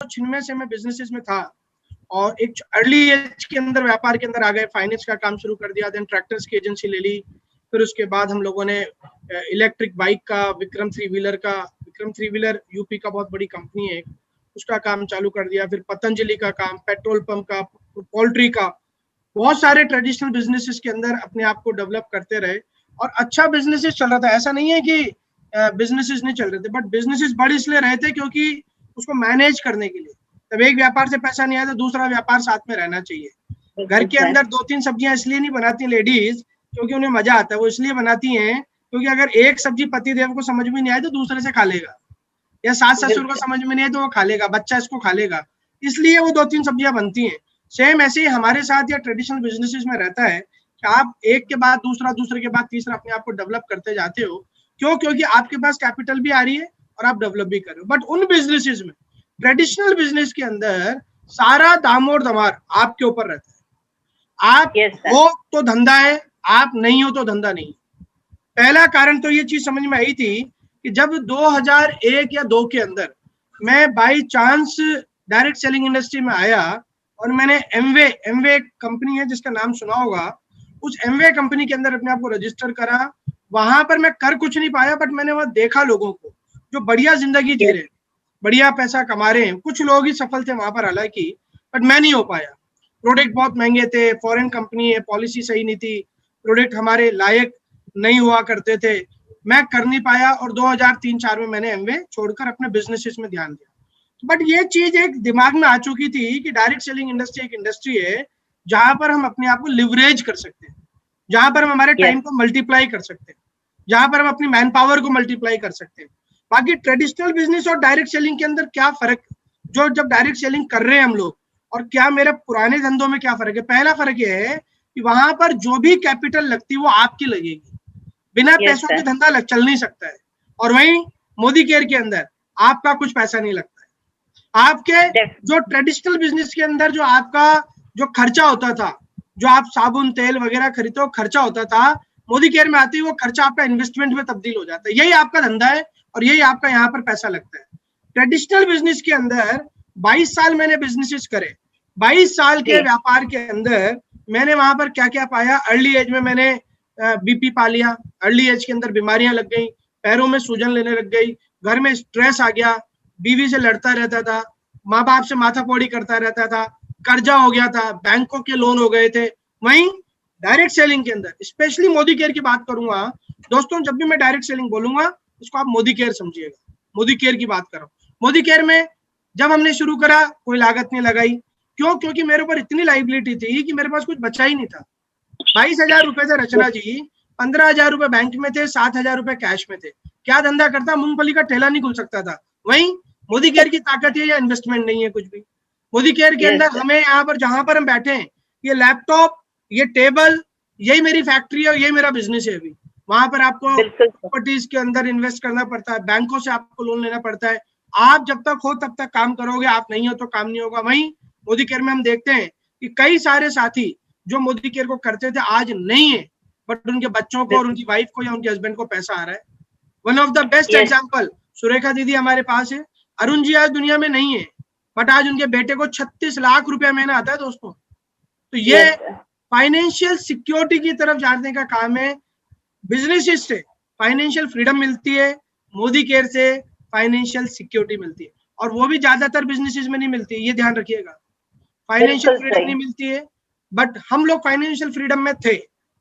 1996 से मैं बिजनेसेस में था और एक अर्ली एज के अंदर व्यापार के अंदर आ गए, फाइनेंस का काम शुरू कर दिया, देन ट्रैक्टर्स की एजेंसी ले ली, फिर उसके बाद हम लोगों ने इलेक्ट्रिक बाइक का, विक्रम थ्री व्हीलर यूपी का बहुत बड़ी कंपनी है, उसका काम चालू कर दिया, फिर पतंजलि का काम, पेट्रोल पंप का, पोल्ट्री का, बहुत सारे ट्रेडिशनल बिजनेसेस के अंदर अपने आप को डेवलप करते रहे और अच्छा बिजनेसेस चल रहा था। ऐसा नहीं है कि बिजनेसेस नहीं चल रहे थे, बट बिजनेसेस बढ़ इसलिए रहे थे क्योंकि उसको मैनेज करने के लिए, तब एक व्यापार से पैसा नहीं आया तो दूसरा व्यापार साथ में रहना चाहिए। घर के अंदर 2-3 सब्जियां इसलिए नहीं बनाती लेडीज क्योंकि उन्हें मजा आता है, वो इसलिए बनाती हैं क्योंकि अगर एक सब्जी पति देव को समझ में नहीं आए तो दूसरे से खा लेगा, या सास ससुर को समझ में नहीं आए तो वो खा लेगा, बच्चा इसको खा लेगा, इसलिए वो 2-3 सब्जियां बनती हैं। सेम ऐसे ही हमारे साथ या ट्रेडिशनल बिजनेसेस में रहता है कि आप एक के बाद दूसरा, दूसरे के बाद तीसरा अपने आप को डेवलप करते जाते हो। क्यों? क्योंकि आपके पास कैपिटल भी आ रही है और आप डेवलप भी कर रहे हो। बट उन बिजनेसेस में, ट्रेडिशनल बिजनेस के अंदर सारा दामोर दमार आपके ऊपर रहता है। आप हो तो धंधा है, आप नहीं हो तो धंधा नहीं। पहला कारण तो ये चीज समझ में आई थी कि जब 2001 या 2 के अंदर मैं by chance direct selling industry में आया और मैंने एमवे कंपनी है जिसका नाम सुना होगा, उस एमवे कंपनी के अंदर अपने आप को रजिस्टर करा। वहां पर मैं कर कुछ नहीं पाया, बट मैंने वहां देखा लोगों को जो बढ़िया जिंदगी जी रहे, बढ़िया पैसा कमा रहे हैं। कुछ लोग ही सफल थे वहां पर हालांकि, बट मैं नहीं हो पाया। प्रोडक्ट बहुत महंगे थे, फॉरेन कंपनी है, पॉलिसी सही नहीं थी, प्रोडक्ट हमारे लायक नहीं हुआ करते थे, मैं कर नहीं पाया और 2003-4 में मैंने एमवे छोड़कर अपने बिजनेसेस में ध्यान दिया। बट ये चीज एक दिमाग में आ चुकी थी कि डायरेक्ट सेलिंग इंडस्ट्री एक इंडस्ट्री है जहां पर हम अपने आप को लिवरेज कर सकते हैं, जहां पर हम हमारे टाइम को मल्टीप्लाई कर सकते हैं, जहां पर हम अपनी मैन पावर को मल्टीप्लाई कर सकते हैं। बाकी ट्रेडिशनल बिजनेस और डायरेक्ट सेलिंग के अंदर क्या फर्क, जो जब डायरेक्ट सेलिंग कर रहे हैं हम लोग, और क्या मेरे पुराने धंधों में क्या फर्क है? पहला फर्क ये है कि वहां पर जो भी कैपिटल लगती है वो आपकी लगेगी, बिना पैसों के धंधा चल नहीं सकता है। और वहीं मोदी केयर के अंदर आपका कुछ पैसा नहीं लगता है। आपके जो ट्रेडिशनल बिजनेस के अंदर जो आपका जो खर्चा होता था, जो आप साबुन तेल वगैरह खरीदते हो खर्चा होता था, मोदी केयर में आते ही वो खर्चा आपका इन्वेस्टमेंट में तब्दील हो जाता है। यही आपका धंधा है और यही आपका यहाँ पर पैसा लगता है। ट्रेडिशनल बिजनेस के अंदर 22 साल मैंने बिजनेसेस करे, 22 साल के व्यापार के अंदर मैंने वहां पर क्या क्या पाया। अर्ली एज में मैंने बीपी पा लिया, अर्ली एज के अंदर बीमारियां लग गई, पैरों में सूजन लेने लग गई, घर में स्ट्रेस आ गया, बीवी से लड़ता रहता था, माँ बाप से माथापौड़ी करता रहता था, कर्जा हो गया था, बैंकों के लोन हो गए थे। वहीं डायरेक्ट सेलिंग के अंदर, स्पेशली मोदी केयर की बात करूंगा दोस्तों, जब भी मैं डायरेक्ट सेलिंग बोलूंगा इसको आप मोदी केयर समझिएगा, मोदी केयर की बात करो। मोदी केयर में जब हमने शुरू करा कोई लागत नहीं लगाई। क्यों? क्योंकि मेरे ऊपर इतनी लाइबिलिटी थी कि मेरे पास कुछ बचा ही नहीं था। 22,000 रुपए थे रचना जी, 15,000 रुपए बैंक में थे, 7,000 रुपए कैश में थे। क्या धंधा करता? मूंगफली का ठेला नहीं खुल सकता था। वहीं मोदी केयर की ताकत है या इन्वेस्टमेंट नहीं है कुछ भी। मोदी केयर के अंदर हमें यहाँ पर जहां पर हम बैठे हैं, ये लैपटॉप, ये टेबल, यही मेरी फैक्ट्री है और यही मेरा बिजनेस है। अभी वहां पर आपको प्रॉपर्टीज के अंदर इन्वेस्ट करना पड़ता है, बैंकों से आपको लोन लेना पड़ता है। आप जब तक हो तब तक काम करोगे, आप नहीं हो तो काम नहीं होगा। वहीं मोदी केयर में हम देखते हैं कि कई सारे साथी जो मोदी केयर को करते थे आज नहीं है, बट उनके बच्चों को और उनकी वाइफ को या उनके हस्बैंड को पैसा आ रहा है। One of the best example Surekha दीदी हमारे पास है। अरुण जी आज दुनिया में नहीं है, बट आज उनके बेटे को 36 लाख रुपया महीना आता है दोस्तों। तो ये फाइनेंशियल सिक्योरिटी की तरफ जाने का काम है। बिजनेस से फाइनेंशियल फ्रीडम मिलती है, मोदी केयर से फाइनेंशियल सिक्योरिटी मिलती है, और वो भी ज्यादातर बिजनेसेस में नहीं मिलती है, ये ध्यान रखिएगा। फाइनेंशियल फ्रीडम नहीं मिलती है, बट हम लोग फाइनेंशियल फ्रीडम में थे,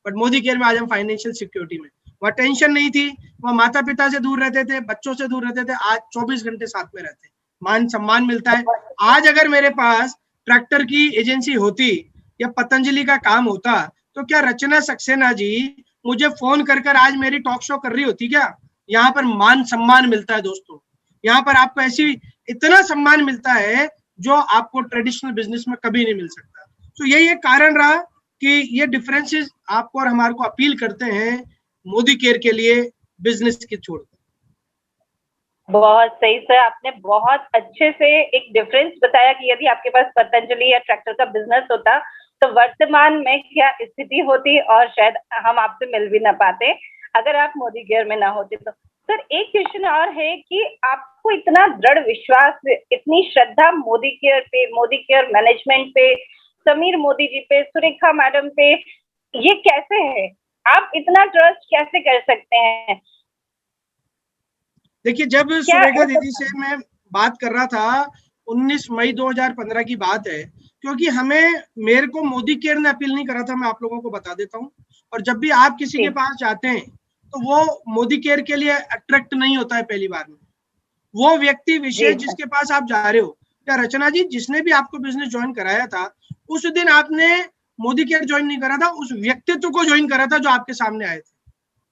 बट मोदी केयर में आज हम फाइनेंशियल सिक्योरिटी में। वह टेंशन नहीं थी, वह माता पिता से दूर रहते थे, बच्चों से दूर रहते थे, आज 24 घंटे साथ में रहते, मान सम्मान मिलता है। आज अगर मेरे पास ट्रैक्टर की एजेंसी होती या पतंजलि का काम होता तो क्या रचना सक्सेना जी मुझे फोन कर आज मेरी टॉक शो कर रही होती क्या? यहाँ पर मान सम्मान मिलता है दोस्तों, यहाँ पर आपको ऐसी इतना सम्मान मिलता है जो आपको ट्रेडिशनल बिजनेस में कभी नहीं मिल सकता। तो यही एक कारण रहा कि ये डिफरेंसेस आपको और हमारे को अपील करते हैं मोदी केयर के लिए बिजनेस के छोड़। बहुत सही सर, आपने बहुत अच्छे से एक डिफरेंस बताया कि यदि आपके पास पतंजलि या ट्रैक्टर का बिजनेस होता तो वर्तमान में क्या स्थिति होती और शायद हम आपसे मिल भी ना पाते अगर आप मोदी केयर में ना होते। तो सर एक क्वेश्चन और है कि आपको इतना दृढ़ विश्वास, इतनी श्रद्धा मोदी केयर पे, मोदी केयर मैनेजमेंट पे, समीर मोदी जी पे, सुरेखा मैडम पे, ये कैसे है? आप इतना ट्रस्ट कैसे कर सकते हैं? देखिए, जब क्या सुरेखा दीदी मतलब? से मैं बात कर रहा था, 19 मई 2015 की बात है, क्योंकि हमें मेरे को मोदी केयर ने अपील नहीं करा था, मैं आप लोगों को बता देता हूँ। और जब भी आप किसी के पास जाते हैं तो वो मोदी केयर के लिए अट्रैक्ट नहीं होता है पहली बार में। वो व्यक्ति विशेष जिसके पास आप जा रहे हो, क्या रचना जी, जिसने भी आपको बिजनेस ज्वाइन कराया था, उस दिन आपने मोदी केयर ज्वाइन नहीं करा था, उस व्यक्तित्व को ज्वाइन करा था जो आपके सामने आए थे,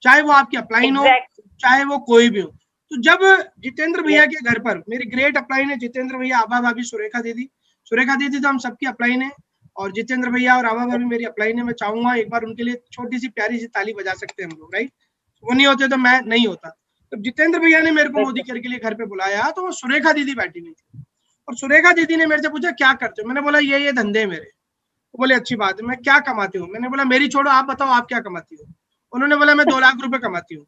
चाहे वो आपके अपलाइन हो, चाहे वो कोई भी हो। तो जब जितेंद्र भैया के घर पर, मेरी ग्रेट अपलाइन है जितेंद्र भैया, आभा भाभी, सुरेखा दीदी तो हम सबकी अपलाइन है, और जितेंद्र भैया और आभा भाभी मेरी अपलाइन है। मैं चाहूंगा एक बार उनके लिए छोटी सी प्यारी सी ताली बजा सकते हैं हम लोग, राइट? वो नहीं होते तो मैं नहीं होता। तो जितेंद्र भैया ने मेरे को मोदी केयर के लिए घर पे बुलाया, तो वो सुरेखा दीदी बैठी हुई थी, और सुरेखा दीदी ने मेरे से पूछा क्या करते हो? मैंने बोला ये धंधे मेरे। वो बोले अच्छी बात है, मैं क्या कमाती हूँ? मैंने बोला मेरी छोड़ो, आप बताओ आप क्या कमाती हो? उन्होंने बोला मैं 2 लाख रुपए कमाती हूँ।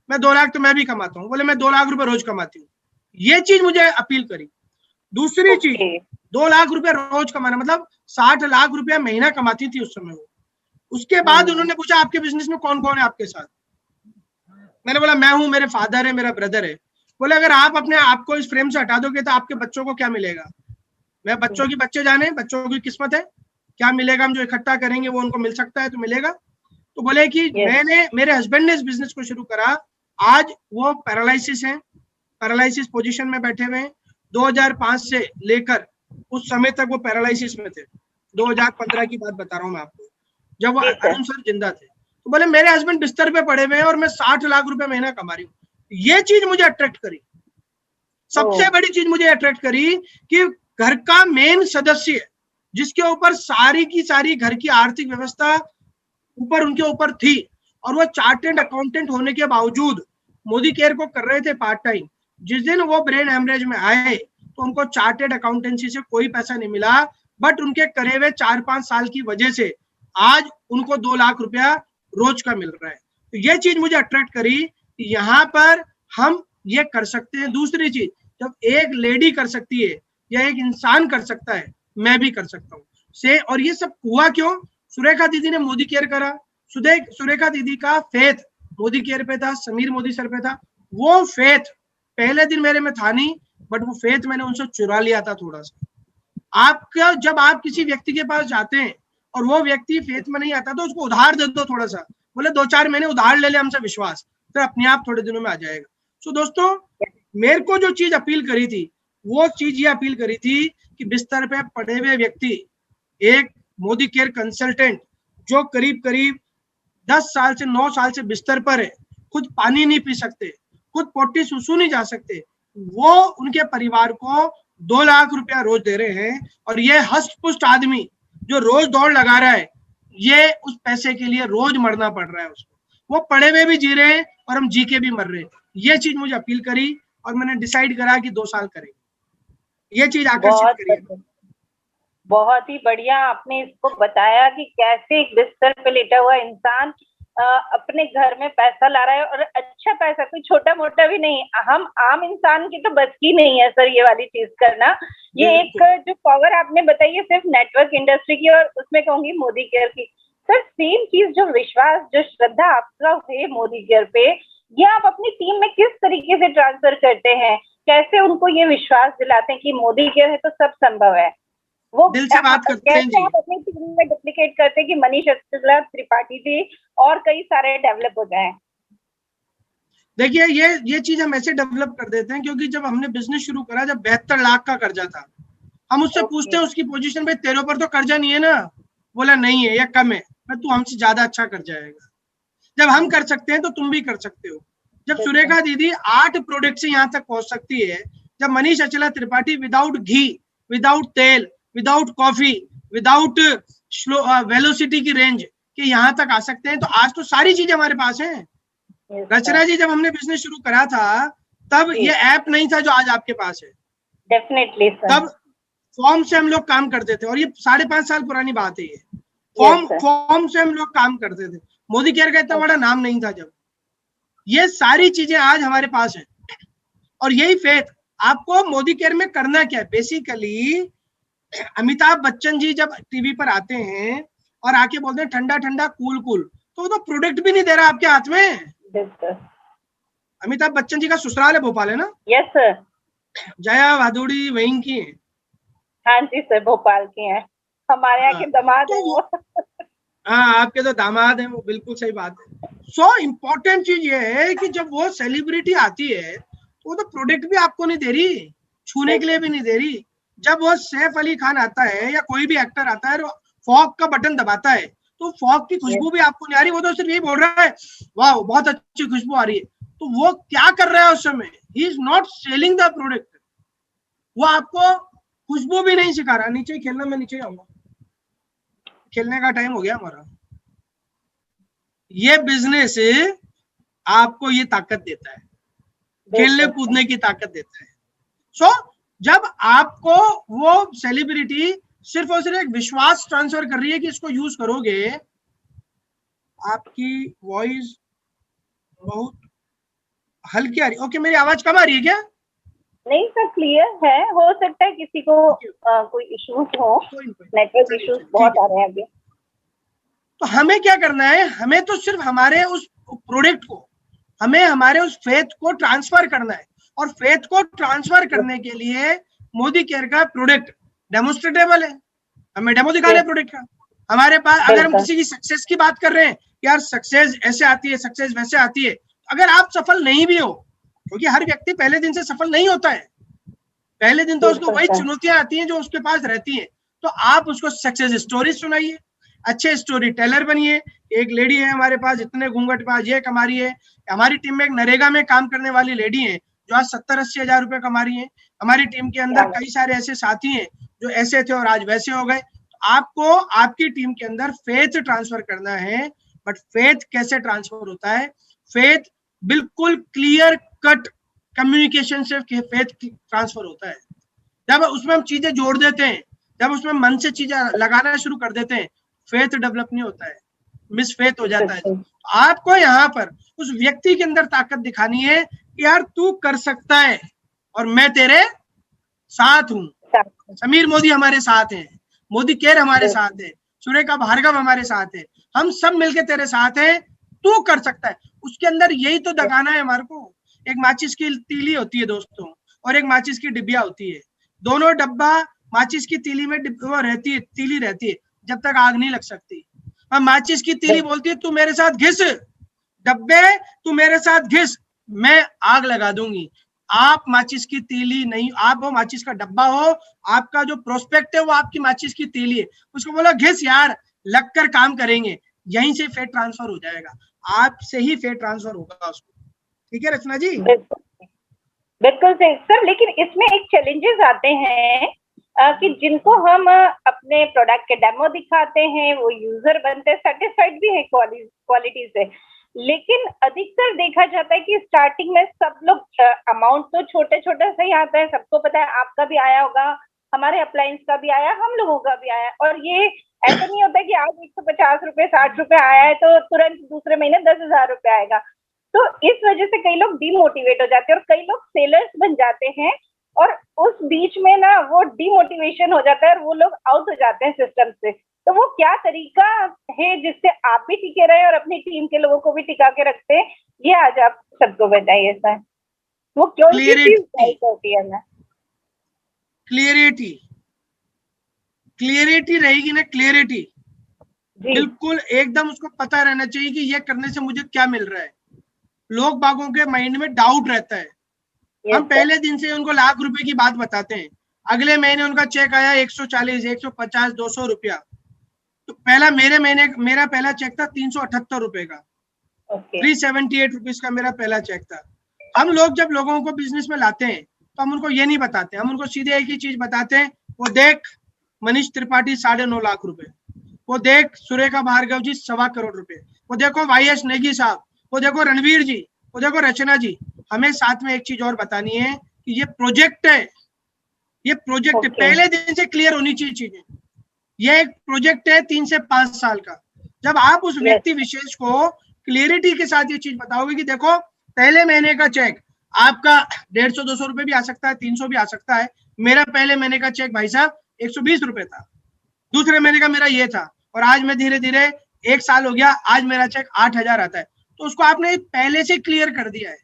मैं 2 लाख तो मैं भी कमाता हूँ। बोले मैं 2 लाख रुपए रोज कमाती हूँ। ये चीज मुझे अपील करी। दूसरी चीज, 2 लाख रुपए रोज कमाना मतलब 60 लाख रुपया महीना कमाती थी उस समय वो। उसके बाद उन्होंने पूछा आपके बिजनेस में कौन कौन है आपके साथ? मैंने बोला मैं हूँ, मेरे फादर है, मेरा ब्रदर है। बोले अगर आप अपने आप को इस फ्रेम से हटा दोगे तो आपके बच्चों को क्या मिलेगा? मैं बच्चों की बच्चे जाने, बच्चों की किस्मत है, क्या मिलेगा? हम जो इकट्ठा करेंगे वो उनको मिल सकता है तो मिलेगा। तो बोले कि मैंने, मेरे हस्बैंड ने इस बिजनेस को शुरू करा, आज वो पैरालिसिस है, पैरालिसिस पोजीशन में बैठे हुए हैं। 2005 से लेकर उस समय तक वो पैरालिसिस में थे। 2015 की बात बता रहा हूँ मैं आपको, जब वो अरुण सर जिंदा थे। तो बोले मेरे हस्बैंड बिस्तर पे पड़े हुए हैं और मैं 60 लाख रुपए महीना कमा रही हूँ। ये चीज मुझे अट्रैक्ट करी। सबसे बड़ी चीज मुझे अट्रैक्ट करी कि घर का मेन सदस्य, जिसके ऊपर सारी की सारी घर की आर्थिक व्यवस्था ऊपर उनके ऊपर थी, और वो चार्टेड अकाउंटेंट होने के बावजूद मोदी केयर को कर रहे थे पार्ट टाइम। जिस दिन वो ब्रेन हेमरेज में आए तो उनको चार्टेड अकाउंटेंसी से कोई पैसा नहीं मिला, बट उनके करे हुए 4-5 साल की वजह से आज उनको 2 लाख रुपया रोज का मिल रहा है। तो ये चीज मुझे अट्रैक्ट करी कि यहाँ पर हम ये कर सकते हैं। दूसरी चीज, जब एक लेडी कर सकती है या एक इंसान कर सकता है, मैं भी कर सकता हूँ से। और ये सब हुआ क्यों? सुरेखा दीदी ने मोदी केयर करा। सुरेखा दीदी का फेथ मोदी केयर पे था, समीर मोदी सर पे था। वो फेथ पहले दिन मेरे में था नहीं, बट वो फेथ मैंने उनसे चुरा लिया था थोड़ा सा। आपका जब आप किसी व्यक्ति के पास जाते हैं और वो व्यक्ति फेथ में नहीं आता तो उसको उधार दे दो थोड़ा सा, बोले 2-4 महीने उधार ले ले हमसे विश्वास, तो अपने आप थोड़े दिनों में आ जाएगा। सो दोस्तों, मेरे को जो चीज अपील करी थी, वो चीज ये अपील करी थी कि बिस्तर पे पड़े हुए व्यक्ति, एक मोदी केयर कंसल्टेंट जो करीब करीब 10 साल से 9 साल से बिस्तर पर है, खुद पानी नहीं पी सकते, खुद पोटी सुसु नहीं जा सकते, वो उनके परिवार को 2 लाख रुपया रोज दे रहे हैं। और ये हष्ट पुष्ट आदमी जो रोज दौड़ लगा रहा है, ये उस पैसे के लिए रोज मरना पड़ रहा है उसको। वो पड़े हुए भी जी रहे हैं और हम जी के भी मर रहे हैं। ये चीज मुझे अपील करी और मैंने डिसाइड करा कि 2 साल करेंगे। ये चीज आकर्षित करी। बहुत ही बढ़िया आपने इसको बताया कि कैसे एक बिस्तर पे लेटा हुआ इंसान अपने घर में पैसा ला रहा है, और अच्छा पैसा, कोई छोटा मोटा भी नहीं। हम आम इंसान की तो बस की नहीं है सर ये वाली चीज करना। ये एक जो पावर आपने बताई है सिर्फ नेटवर्क इंडस्ट्री की, और उसमें कहूंगी मोदी केयर की। सर सेम चीज, जो विश्वास, जो श्रद्धा आपका है मोदी केयर पे, ये आप अपनी टीम में किस तरीके से ट्रांसफर करते हैं? कैसे उनको ये विश्वास दिलाते हैं कि मोदी केयर है तो सब संभव है? वो दिल से बात करते हैं जी। आप अपनी टीम में डुप्लीकेट करते हैं कि मनीष अग्रवाल, त्रिपाठी जी और कई सारे डेवलप हो जाएं? देखिए, ये चीज हम ऐसे डेवलप कर देते हैं क्योंकि जब हमने बिजनेस शुरू करा, जब 72 लाख का कर्जा था, हम उससे पूछते हैं उसकी पोजीशन पे, तेरे ऊपर तो कर्जा नहीं है ना? बोला नहीं है, या कम है। मैं, तू हमसे ज्यादा अच्छा कर जाएगा। जब हम कर सकते हैं तो तुम भी कर सकते हो। जब सुरेखा दीदी 8 प्रोडक्ट से यहाँ तक पहुंच सकती है, जब मनीष अचला त्रिपाठी विदाउट घी, विदाउट तेल, विदाउट कॉफी, विदाउट वेलोसिटी की रेंज के यहाँ तक आ सकते हैं, तो आज तो सारी चीजें हमारे पास हैं। रचना जी, जब हमने बिजनेस शुरू करा था तब ये ऐप नहीं था जो आज आपके पास है। Definitely sir. तब फॉर्म से हम लोग काम करते थे, और ये 5.5 साल पुरानी बात है। ये फॉर्म से हम लोग काम करते थे। मोदी केयर का इतना बड़ा नाम नहीं था जब। ये सारी चीजें आज हमारे पास हैं। और यही फेथ आपको मोदी केयर में करना क्या है, बेसिकली अमिताभ बच्चन जी जब टीवी पर आते हैं और आके बोलते हैं ठंडा ठंडा कूल कूल, तो वो तो प्रोडक्ट भी नहीं दे रहा आपके हाथ में। अमिताभ बच्चन जी का ससुराल है भोपाल, है ना? Yes sir. जया भादुड़ी वहीं की है। हाँ जी सर, भोपाल की हैं, हमारे यहाँ के दामाद तो हैं वो। हाँ, आपके तो दामाद हैं वो, बिल्कुल सही बात है। सो इम्पोर्टेंट चीज ये है कि जब वो सेलिब्रिटी आती है तो वो तो प्रोडक्ट भी आपको नहीं दे रही, छूने के लिए भी नहीं दे रही। जब वो सैफ अली खान आता है या कोई भी एक्टर आता है और फॉग का बटन दबाता है तो फॉग की खुशबू भी आपको नहीं आ रही, वो तो सिर्फ यही बोल रहा है वाह बहुत अच्छी खुशबू आ रही है। तो वो क्या कर रहा है उस समय? He is not selling the product, वो आपको खुशबू भी नहीं सिखा रहा। नीचे ही खेलना, मैं नीचे ही आऊंगा, खेलने का टाइम हो गया हमारा। ये बिजनेस आपको ये ताकत देता है, खेलने कूदने की ताकत देता है। सो जब आपको वो सेलिब्रिटी सिर्फ और सिर्फ एक विश्वास ट्रांसफर कर रही है कि इसको यूज करोगे, आपकी वॉइस बहुत हल्की आ रही। ओके, मेरी आवाज कम आ रही है क्या? नहीं सर, क्लियर है। हो सकता है किसी को कोई इश्यूज हो, नेटवर्क इश्यूज बहुत आ रहे हैं अभी। तो हमें क्या करना है, हमें तो सिर्फ हमारे उस प्रोडक्ट को, हमें हमारे उस फेथ को ट्रांसफर करना है। और फेथ को ट्रांसफर करने के लिए मोदी केयर का प्रोडक्ट डेमोन्स्ट्रेटेबल है, हमें डेमो दिखाना है प्रोडक्ट का। हमारे पास अगर हम किसी की सक्सेस की बात कर रहे हैं, यार सक्सेस ऐसे आती है, सक्सेस वैसे आती है, अगर आप सफल नहीं भी हो, क्योंकि हर व्यक्ति पहले दिन से सफल नहीं होता है, पहले दिन तो उसको वही चुनौतियां आती हैं जो उसके पास रहती हैं, तो आप उसको सक्सेस स्टोरी सुनाइए, अच्छे स्टोरी टेलर बनिए। एक लेडी है हमारे पास, इतने घूंघट में आज ये कमा रही है। हमारी टीम में एक नरेगा में काम करने वाली लेडी है जो आज 70-80 हजार रुपए कमा रही है। हमारी टीम के अंदर कई सारे ऐसे साथी हैं जो ऐसे थे और आज वैसे हो गए। आपको आपकी टीम के अंदर फेथ ट्रांसफर करना है, बट फेथ कैसे ट्रांसफर होता है? फेथ बिल्कुल क्लियर कट कम्युनिकेशन से फेथ ट्रांसफर होता है। जब उसमें हम चीजें जोड़ देते हैं, जब उसमें मन से चीजें लगाना शुरू कर देते हैं, फेथ डेवलप नहीं होता है, मिस फेथ हो जाता है। आपको यहाँ पर उस व्यक्ति के अंदर ताकत दिखानी है कि यार तू कर सकता है और मैं तेरे साथ हूँ। समीर मोदी हमारे साथ हैं, मोदी केयर हमारे साथ है, सुरेखा भार्गव हमारे साथ है, हम सब मिलके तेरे साथ हैं, तू कर सकता है। उसके अंदर यही तो दगाना है हमारे को। एक माचिस की तीली होती है दोस्तों, और एक माचिस की डिब्बिया होती है। दोनों डब्बा माचिस की तीली में वो रहती है, तीली रहती है, जब तक आग नहीं लग सकती। और माचिस की तीली बोलती है तू मेरे साथ घिस डब्बे, तू मेरे साथ घिस, मैं आग लगा दूंगी। आप माचिस की तीली नहीं, आप वो माचिस का डब्बा हो, आपका जो प्रोस्पेक्ट है वो आपकी माचिस की तीली है। उसको बोला घिस यार, लगकर काम करेंगे, यहीं से फेथ ट्रांसफर हो जाएगा, आपसे ही फेथ ट्रांसफर होगा उसको। ठीक है रचना जी? बिल्कुल सही सर, लेकिन इसमें एक चैलेंजेस आते हैं कि जिनको हम अपने प्रोडक्ट के डेमो दिखाते हैं, वो यूजर बनते हैं, सेटिस्फाइड भी है क्वालिटी से, लेकिन अधिकतर देखा जाता है कि स्टार्टिंग में सब लोग अमाउंट तो छोटे छोटे से ही आता है, सबको पता है, आपका भी आया होगा, हमारे अप्लायंस का भी आया, हम लोगों का भी आया, और ये ऐसा नहीं होता कि आज 150 रुपए 60 रुपए आया है तो तुरंत दूसरे महीने 10,000 रुपए आएगा। तो इस वजह से कई लोग डीमोटिवेट हो जाते हैं और कई लोग सेलर्स बन जाते हैं, और उस बीच में ना वो डीमोटिवेशन हो जाता है और वो लोग आउट हो जाते हैं सिस्टम से। तो वो क्या तरीका है जिससे आप भी टिके रहे और अपनी टीम के लोगों को भी टिका के रखते हैं, ये आज आप सबको बताइए सर। वो क्यों होती है? क्लियरिटी रहेगी ना, क्लियरिटी बिल्कुल एकदम उसको पता रहना चाहिए कि ये करने से मुझे क्या मिल रहा है। लोग बागों के माइंड में डाउट रहता है। हम पहले दिन से उनको लाख रुपए की बात बताते हैं, अगले महीने उनका चेक आया 140, 150, 200 रुपया। तो मेरा पहला चेक था 378 रुपए का, 378 रुपीज का मेरा पहला चेक था। हम लोग जब लोगों को बिजनेस में लाते हैं तो हम उनको ये नहीं बताते, हम उनको सीधे एक ही चीज बताते हैं, वो देख मनीष त्रिपाठी 9.5 लाख रुपए, वो देख सुरेखा भार्गव जी 1.25 करोड़ रुपए, वो देखो YS नेगी साहब, वो देखो रणवीर जी, वो देखो रचना जी। हमें साथ में एक चीज और बतानी है कि ये प्रोजेक्ट है, ये प्रोजेक्ट पहले दिन से क्लियर होनी चाहिए चीजें। ये एक प्रोजेक्ट है 3 से 5 साल का। जब आप उस व्यक्ति विशेष को क्लियरिटी के साथ ये चीज बताओगे कि देखो पहले महीने का चेक आपका 150-200 रुपए भी आ सकता है, 300 भी आ सकता है। मेरा पहले महीने का चेक भाई साहब 120 रुपए था, दूसरे महीने का मेरा ये था, और आज मैं धीरे धीरे 1 साल हो गया, आज मेरा चेक 8,000 आता है। तो उसको आपने पहले से क्लियर कर दिया है।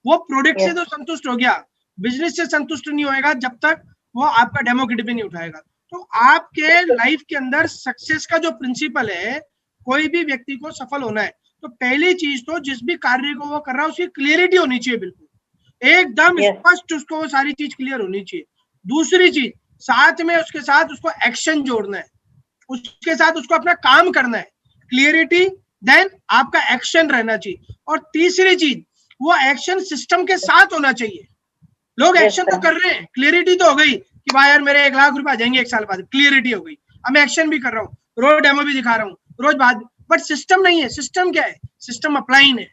वो प्रोडक्ट से तो संतुष्ट हो गया, बिजनेस से संतुष्ट नहीं होएगा जब तक वो आपका डेमो किट भी नहीं उठाएगा। तो आपके लाइफ के अंदर सक्सेस का जो प्रिंसिपल है, कोई भी व्यक्ति को सफल होना है तो पहली चीज तो जिस भी कार्य को वो कर रहा है उसकी क्लियरिटी होनी चाहिए, बिल्कुल एकदम स्पष्ट उसको वो सारी चीज क्लियर होनी चाहिए। दूसरी चीज, साथ में उसके साथ उसको एक्शन जोड़ना है, उसके साथ उसको अपना काम करना है, क्लियरिटी देन आपका एक्शन रहना चाहिए। और तीसरी चीज, वो एक्शन सिस्टम के साथ होना चाहिए। लोग एक्शन तो कर रहे हैं, क्लियरिटी तो हो गई कि भाई यार मेरे 1 लाख रुपए आ जाएंगे 1 साल बाद, क्लियरिटी हो गई, अब मैं एक्शन भी कर रहा हूँ, रोज डेमो भी दिखा रहा हूँ, रोज बात, बट सिस्टम नहीं है। सिस्टम क्या है? सिस्टम अप्लाइन है,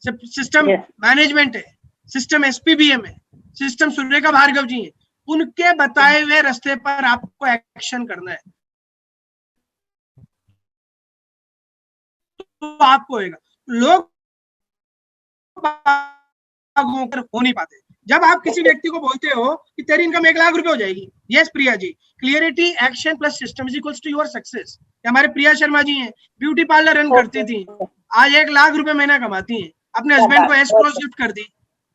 सिस्टम मैनेजमेंट है, सिस्टम एसपीबीएम है, सिस्टम सुरेखा भार्गव जी है। उनके बताए हुए रास्ते पर आपको एक्शन करना है तो आपको होएगा। लोग हो नहीं पाते। जब आप किसी व्यक्ति को बोलते हो कि तेरी इनकम 1 लाख रुपए हो जाएगी, yes Priya ji, clarity action plus system is equals to your success. हमारे प्रिया शर्मा जी हैं, ब्यूटी पार्लर रन करती थी, आज 1 लाख रुपए महीना कमाती हैं, अपने हस्बैंड को एस क्रॉस गिफ्ट कर दी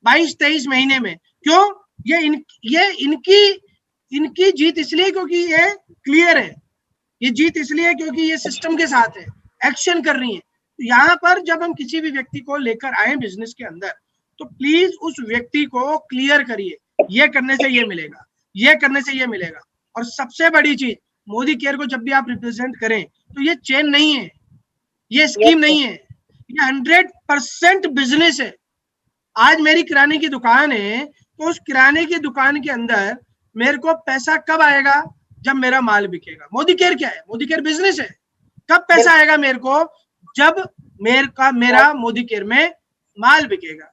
22-23 महीने में। क्यों? ये इनकी जीत इसलिए क्योंकि ये क्लियर है, ये जीत इसलिए क्योंकि ये सिस्टम के साथ है, एक्शन कर रही है। तो यहाँ पर जब हम किसी भी व्यक्ति को लेकर आए बिजनेस के अंदर, तो प्लीज उस व्यक्ति को क्लियर करिए, ये करने से ये मिलेगा, ये करने से ये मिलेगा। और सबसे बड़ी चीज, मोदी केयर को जब भी आप रिप्रेजेंट करें तो ये चेन नहीं है, ये स्कीम नहीं है, ये 100% बिजनेस है। आज मेरी किराने की दुकान है, तो उस किराने की दुकान के अंदर मेरे को पैसा कब आएगा? जब मेरा माल बिकेगा। मोदी केयर क्या है? मोदी केयर बिजनेस है। कब पैसा आएगा मेरे को? जब मेरा मोदी केयर में माल बिकेगा।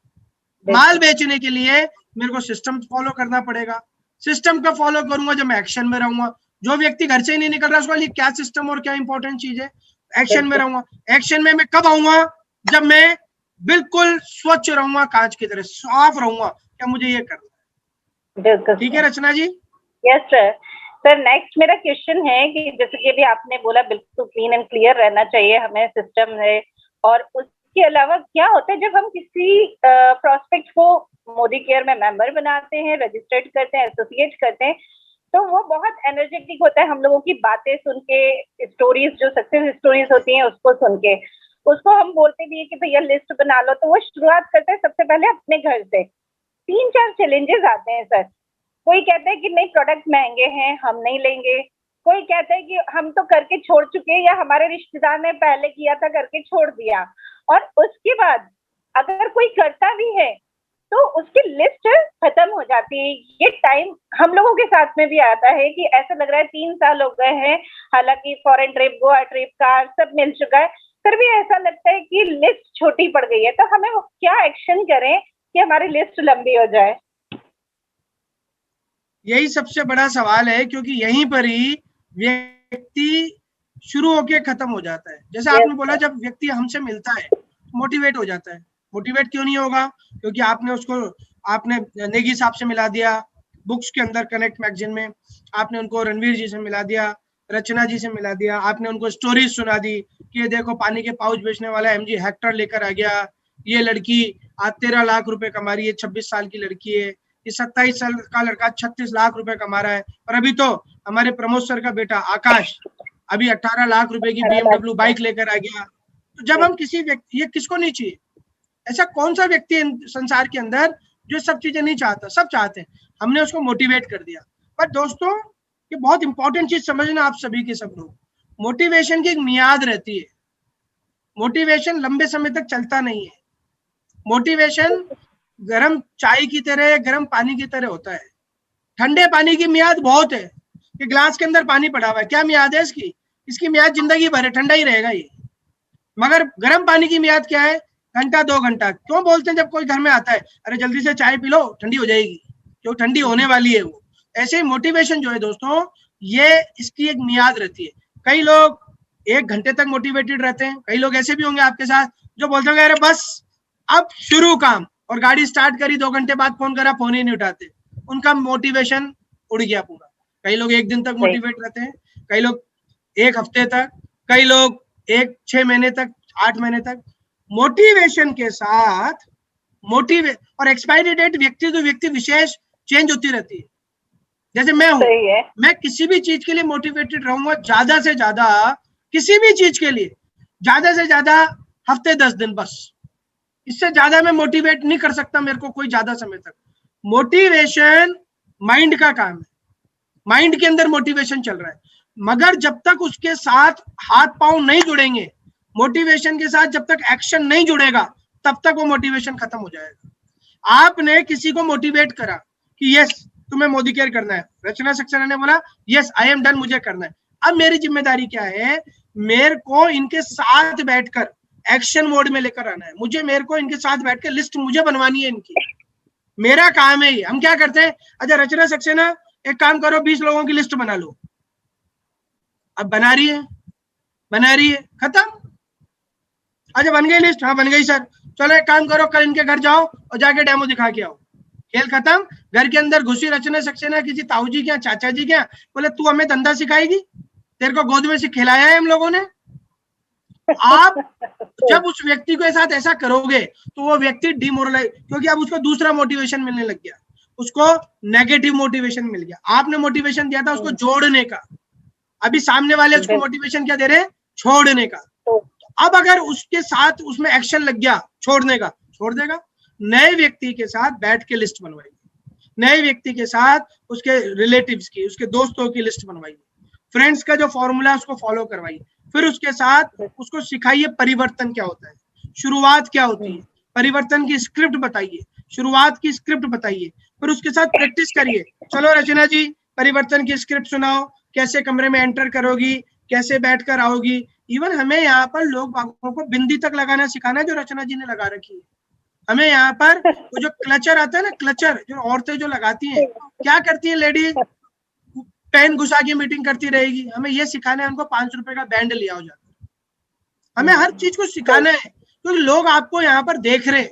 माल बेचने के लिए मेरे को सिस्टम फॉलो करना पड़ेगा। सिस्टम का फॉलो करूंगा जब मैं एक्शन में रहूंगा। जो व्यक्ति घर से ही नहीं निकल रहा उसके लिए क्या सिस्टम और क्या इंपॉर्टेंट चीज है? एक्शन में रहूंगा। एक्शन में मैं कब आऊंगा? जब मैं बिल्कुल स्वच्छ रहूंगा, कांच की तरह साफ रहूंगा, क्या मुझे ये करना है। ठीक है Rachna ji? Yes sir. Sir next मेरा क्वेश्चन है कि जैसे कि अभी आपने बोला बिल्कुल क्लीन एंड क्लियर रहना चाहिए हमें सिस्टम है, और उसके अलावा क्या होता है जब हम किसी प्रोस्पेक्ट को मोदी केयर में मेंबर बनाते हैं, रजिस्टर्ड करते हैं, एसोसिएट करते हैं, तो वो बहुत एनर्जेटिक होता है हम लोगों की बातें सुन के, स्टोरीज जो सक्सेस स्टोरीज होती हैं उसको सुन के। उसको हम बोलते भी है कि भैया लिस्ट बना लो, तो वो शुरुआत करते हैं सबसे पहले अपने घर से। 3-4 चैलेंजेस आते हैं सर। कोई कहता है कि नहीं प्रोडक्ट महंगे हैं, हम नहीं लेंगे। कोई कहता है कि हम तो करके छोड़ चुके हैं, या हमारे रिश्तेदार ने पहले किया था करके छोड़ दिया। और उसके बाद अगर कोई करता भी है तो उसकी लिस्ट खत्म हो जाती है। ये टाइम हम लोगों के साथ में भी आता है कि ऐसा लग रहा है 3 साल हो गए हैं, हालांकि foreign trip, Goa trip, car सब मिल चुका है, फिर भी ऐसा लगता है कि लिस्ट छोटी पड़ गई है। तो हमें वो क्या एक्शन करें कि हमारी लिस्ट लंबी हो जाए? यही सबसे बड़ा सवाल है, क्योंकि यहीं पर ही व्यक्ति शुरू होके खत्म हो जाता है। जैसे आपने बोला, जब व्यक्ति हमसे मिलता है मोटिवेट हो जाता है। मोटिवेट क्यों नहीं होगा? क्योंकि आपने नेगी साहब से मिला दिया, बुक्स के अंदर कनेक्ट मैगजीन में आपने उनको रणवीर जी से मिला दिया, रचना जी से मिला दिया, आपने उनको स्टोरीज सुना दी कि ये देखो पानी के पाउच बेचने वाला एमजी हेक्टर लेकर आ गया, ये लड़की आज 13 लाख रुपए कमा रही है, 26 साल की लड़की है, ये 27 साल का लड़का 36 लाख रुपए कमा रहा है। और अभी तो हमारे प्रमोद सर का बेटा आकाश अभी 18 लाख रुपए की BMW बाइक लेकर आ गया। तो जब हम किसी व्यक्ति, ये किसको नहीं चाहिए? ऐसा कौन सा व्यक्ति संसार के अंदर जो सब चीजें नहीं चाहता? सब चाहते हैं। हमने उसको मोटिवेट कर दिया। पर दोस्तों, ये बहुत इंपॉर्टेंट चीज समझना आप सभी के सब लोग, मोटिवेशन की एक मियाद रहती है। मोटिवेशन लंबे समय तक चलता नहीं है। मोटिवेशन गर्म चाय की तरह, गर्म पानी की तरह होता है। ठंडे पानी की मियाद बहुत है कि ग्लास के अंदर पानी पड़ा हुआ है, क्या मियाद है इसकी? इसकी मियाद जिंदगी भर है, ठंडा ही रहेगा ये। मगर गर्म पानी की मियाद क्या है? घंटा 2 घंटा। क्यों बोलते हैं जब कोई घर में आता है, अरे जल्दी से चाय पी लो, ठंडी हो जाएगी, क्यों? ठंडी होने वाली है वो। ऐसे ही मोटिवेशन जो है दोस्तों, ये इसकी एक मियाद रहती है। कई लोग 1 घंटे तक मोटिवेटेड रहते हैं, कई लोग ऐसे भी होंगे आपके साथ जो बोलते होंगे अरे बस अब शुरू काम, और गाड़ी स्टार्ट करी, 2 घंटे बाद फोन करा, फोन ही नहीं उठाते, उनका मोटिवेशन उड़ गया पूरा। कई लोग 1 दिन तक मोटिवेट रहते हैं, कई लोग 1 हफ्ते तक, कई लोग 6 महीने तक, 8 महीने तक। मोटिवेशन के साथ और एक्सपायरी डेट व्यक्ति तो व्यक्ति विशेष चेंज होती रहती है। जैसे मैं हूं, मैं किसी भी चीज के लिए मोटिवेटेड रहूंगा ज्यादा से ज्यादा, किसी भी चीज के लिए ज्यादा से ज्यादा हफ्ते 10 दिन, बस इससे ज्यादा मैं मोटिवेट नहीं कर सकता मेरे को कोई ज्यादा समय तक। मोटिवेशन माइंड का काम है, माइंड के अंदर मोटिवेशन चल रहा है, मगर जब तक उसके साथ हाथ पांव नहीं जुड़ेंगे, मोटिवेशन के साथ जब तक एक्शन नहीं जुड़ेगा, तब तक वो मोटिवेशन खत्म हो जाएगा। आपने किसी को मोटिवेट करा कि यस तुम्हें मोदी केयर करना है, रचना सक्सेना ने बोला यस आई एम डन, मुझे करना है। अब मेरी जिम्मेदारी क्या है, मेरे को इनके साथ बैठकर एक्शन मोड में लेकर आना है, मेरे को इनके साथ बैठकर लिस्ट मुझे बनवानी है इनकी, मेरा काम है ये। हम क्या करते हैं, अच्छा रचना सक्सेना एक काम करो 20 लोगों की लिस्ट बना लो, अब बना रही है, खत्म। अच्छा बन गई लिस्ट, हाँ बन गई सर, चलो एक काम करो कल इनके घर जाओ और जाके डेमो दिखा के आओ, खेल खत्म। घर के अंदर घुसी रचना सक्सेना किसी ताऊ जी क्या चाचा जी क्या, बोले तू हमें धंधा सिखाएगी, तेरे को गोद में से खिलाया है हम लोगों ने। आप जब उस व्यक्ति के साथ ऐसा करोगे तो वो व्यक्ति डिमोरलाइज, क्योंकि अब उसको दूसरा मोटिवेशन मिलने लग गया, उसको नेगेटिव मोटिवेशन मिल गया। आपने मोटिवेशन दिया था उसको जोड़ने का, अभी सामने वाले उसको मोटिवेशन क्या दे रहे हैं, छोड़ने का। अब अगर उसके साथ उसमें एक्शन लग गया छोड़ने का, छोड़ देगा। नए व्यक्ति के साथ बैठ के लिस्ट बनवाइए, नए व्यक्ति के साथ उसके रिलेटिव्स की, उसके दोस्तों की लिस्ट बनवाइए, फ्रेंड्स का जो फॉर्मूला उसको फॉलो करवाइए, फिर उसके साथ उसको सिखाइए परिवर्तन क्या होता है, शुरुआत क्या होती है, परिवर्तन की स्क्रिप्ट बताइए, शुरुआत की स्क्रिप्ट बताइए, फिर उसके साथ प्रैक्टिस करिए। चलो रचना जी परिवर्तन की स्क्रिप्ट सुनाओ, कैसे कमरे में एंटर करोगी, कैसे बैठकर आओगी। इवन हमें यहाँ पर लोग बागों को बिंदी तक लगाना सिखाना है, जो रचना जी ने लगा रखी है। हमें यहाँ पर वो जो क्लचर आता है ना, क्लचर जो औरतें जो लगाती हैं, क्या करती है लेडीज, पेन घुसा के मीटिंग करती रहेगी, हमें ये सिखाना है उनको 5 रुपए का बैंड लिया हो जाता है। हमें हर चीज को सिखाना है, क्योंकि लोग आपको यहाँ पर देख रहे हैं।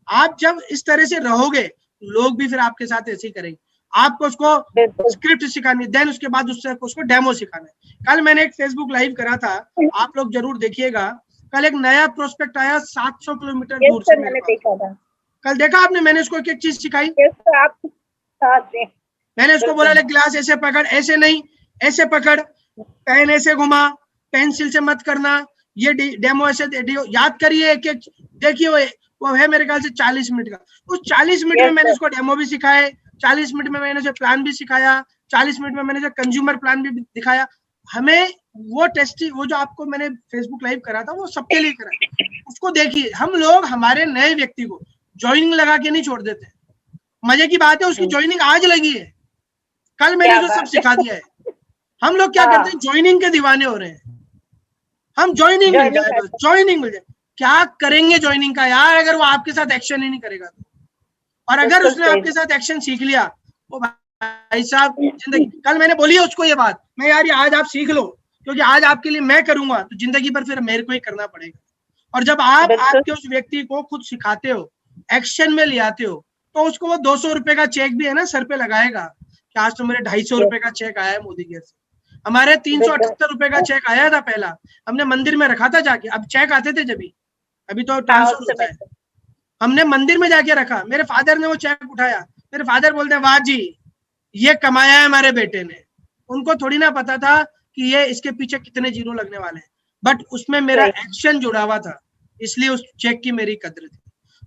आप जब इस तरह से रहोगे लोग भी फिर आपके साथ ऐसे ही करेंगे। आपको उसको स्क्रिप्ट सिखानी, देन उसके बाद उसको डेमो सिखाना है। कल मैंने एक फेसबुक लाइव करा था, आप लोग जरूर देखिएगा। कल एक नया प्रोस्पेक्ट आया 700 किलोमीटर दूर से, मैंने देखा था। कल देखा आपने, मैंने उसको एक चीज सिखाई। मैंने उसको बोला ले ग्लास ऐसे पकड़, ऐसे नहीं ऐसे पकड़, पेन ऐसे घुमा, पेंसिल से मत करना, ये डेमो ऐसे याद करिए एक एक। देखिए वो है मेरे ख्याल से 40 मिनट का। उस 40 मिनट में मैंने उसको डेमो भी सिखाए, 40 मिनट में मैंने उसे प्लान भी सिखाया, 40 मिनट में मैंने उसे कंज्यूमर प्लान भी दिखाया। हमें वो वो जो आपको मैंने फेसबुक लाइव करा था वो सबके लिए करा, उसको देखिए। हम लोग हमारे नए व्यक्ति को ज्वाइनिंग लगा के नहीं छोड़ देते। मजे की बात है उसकी ज्वाइनिंग आज लगी है, कल मैंने जो सब सिखा दिया है। हम लोग क्या करते हैं, ज्वाइनिंग के दीवाने हो रहे हैं। हम ज्वाइनिंग मिल जाए, ज्वाइनिंग मिल जाए, क्या करेंगे ज्वाइनिंग का यार, अगर वो आपके साथ एक्शन ही नहीं करेगा तो। और अगर उसने आपके साथ एक्शन सीख लिया, वो भाई साहब जिंदगी, कल मैंने बोली है उसको ये बात, मैं यार ये आज आप सीख लो, क्योंकि आज आपके लिए मैं करूंगा तो जिंदगी भर फिर मेरे को ही करना पड़ेगा। और जब आप आपके उस व्यक्ति को खुद सिखाते हो, एक्शन में ले आते हो, तो उसको वो 200 रुपए का चेक भी है ना सर पे लगाएगा कि आज तो मेरे 250 रुपए का चेक आया है मोदी केयर से। हमारे 378 रुपए का चेक आया था पहला, हमने मंदिर में रखा था जाके। अब चेक आते थे जब, अभी तो ट्रांसफर होता है, हमने मंदिर में जाके रखा। मेरे फादर ने वो चेक उठाया, मेरे फादर बोलते हैं वाह जी ये कमाया है हमारे बेटे ने। उनको थोड़ी ना पता था कि ये इसके पीछे कितने जीरो लगने वाले हैं, बट उसमें मेरा एक्शन जुड़ा हुआ था, इसलिए उस चेक की मेरी कद्र थी।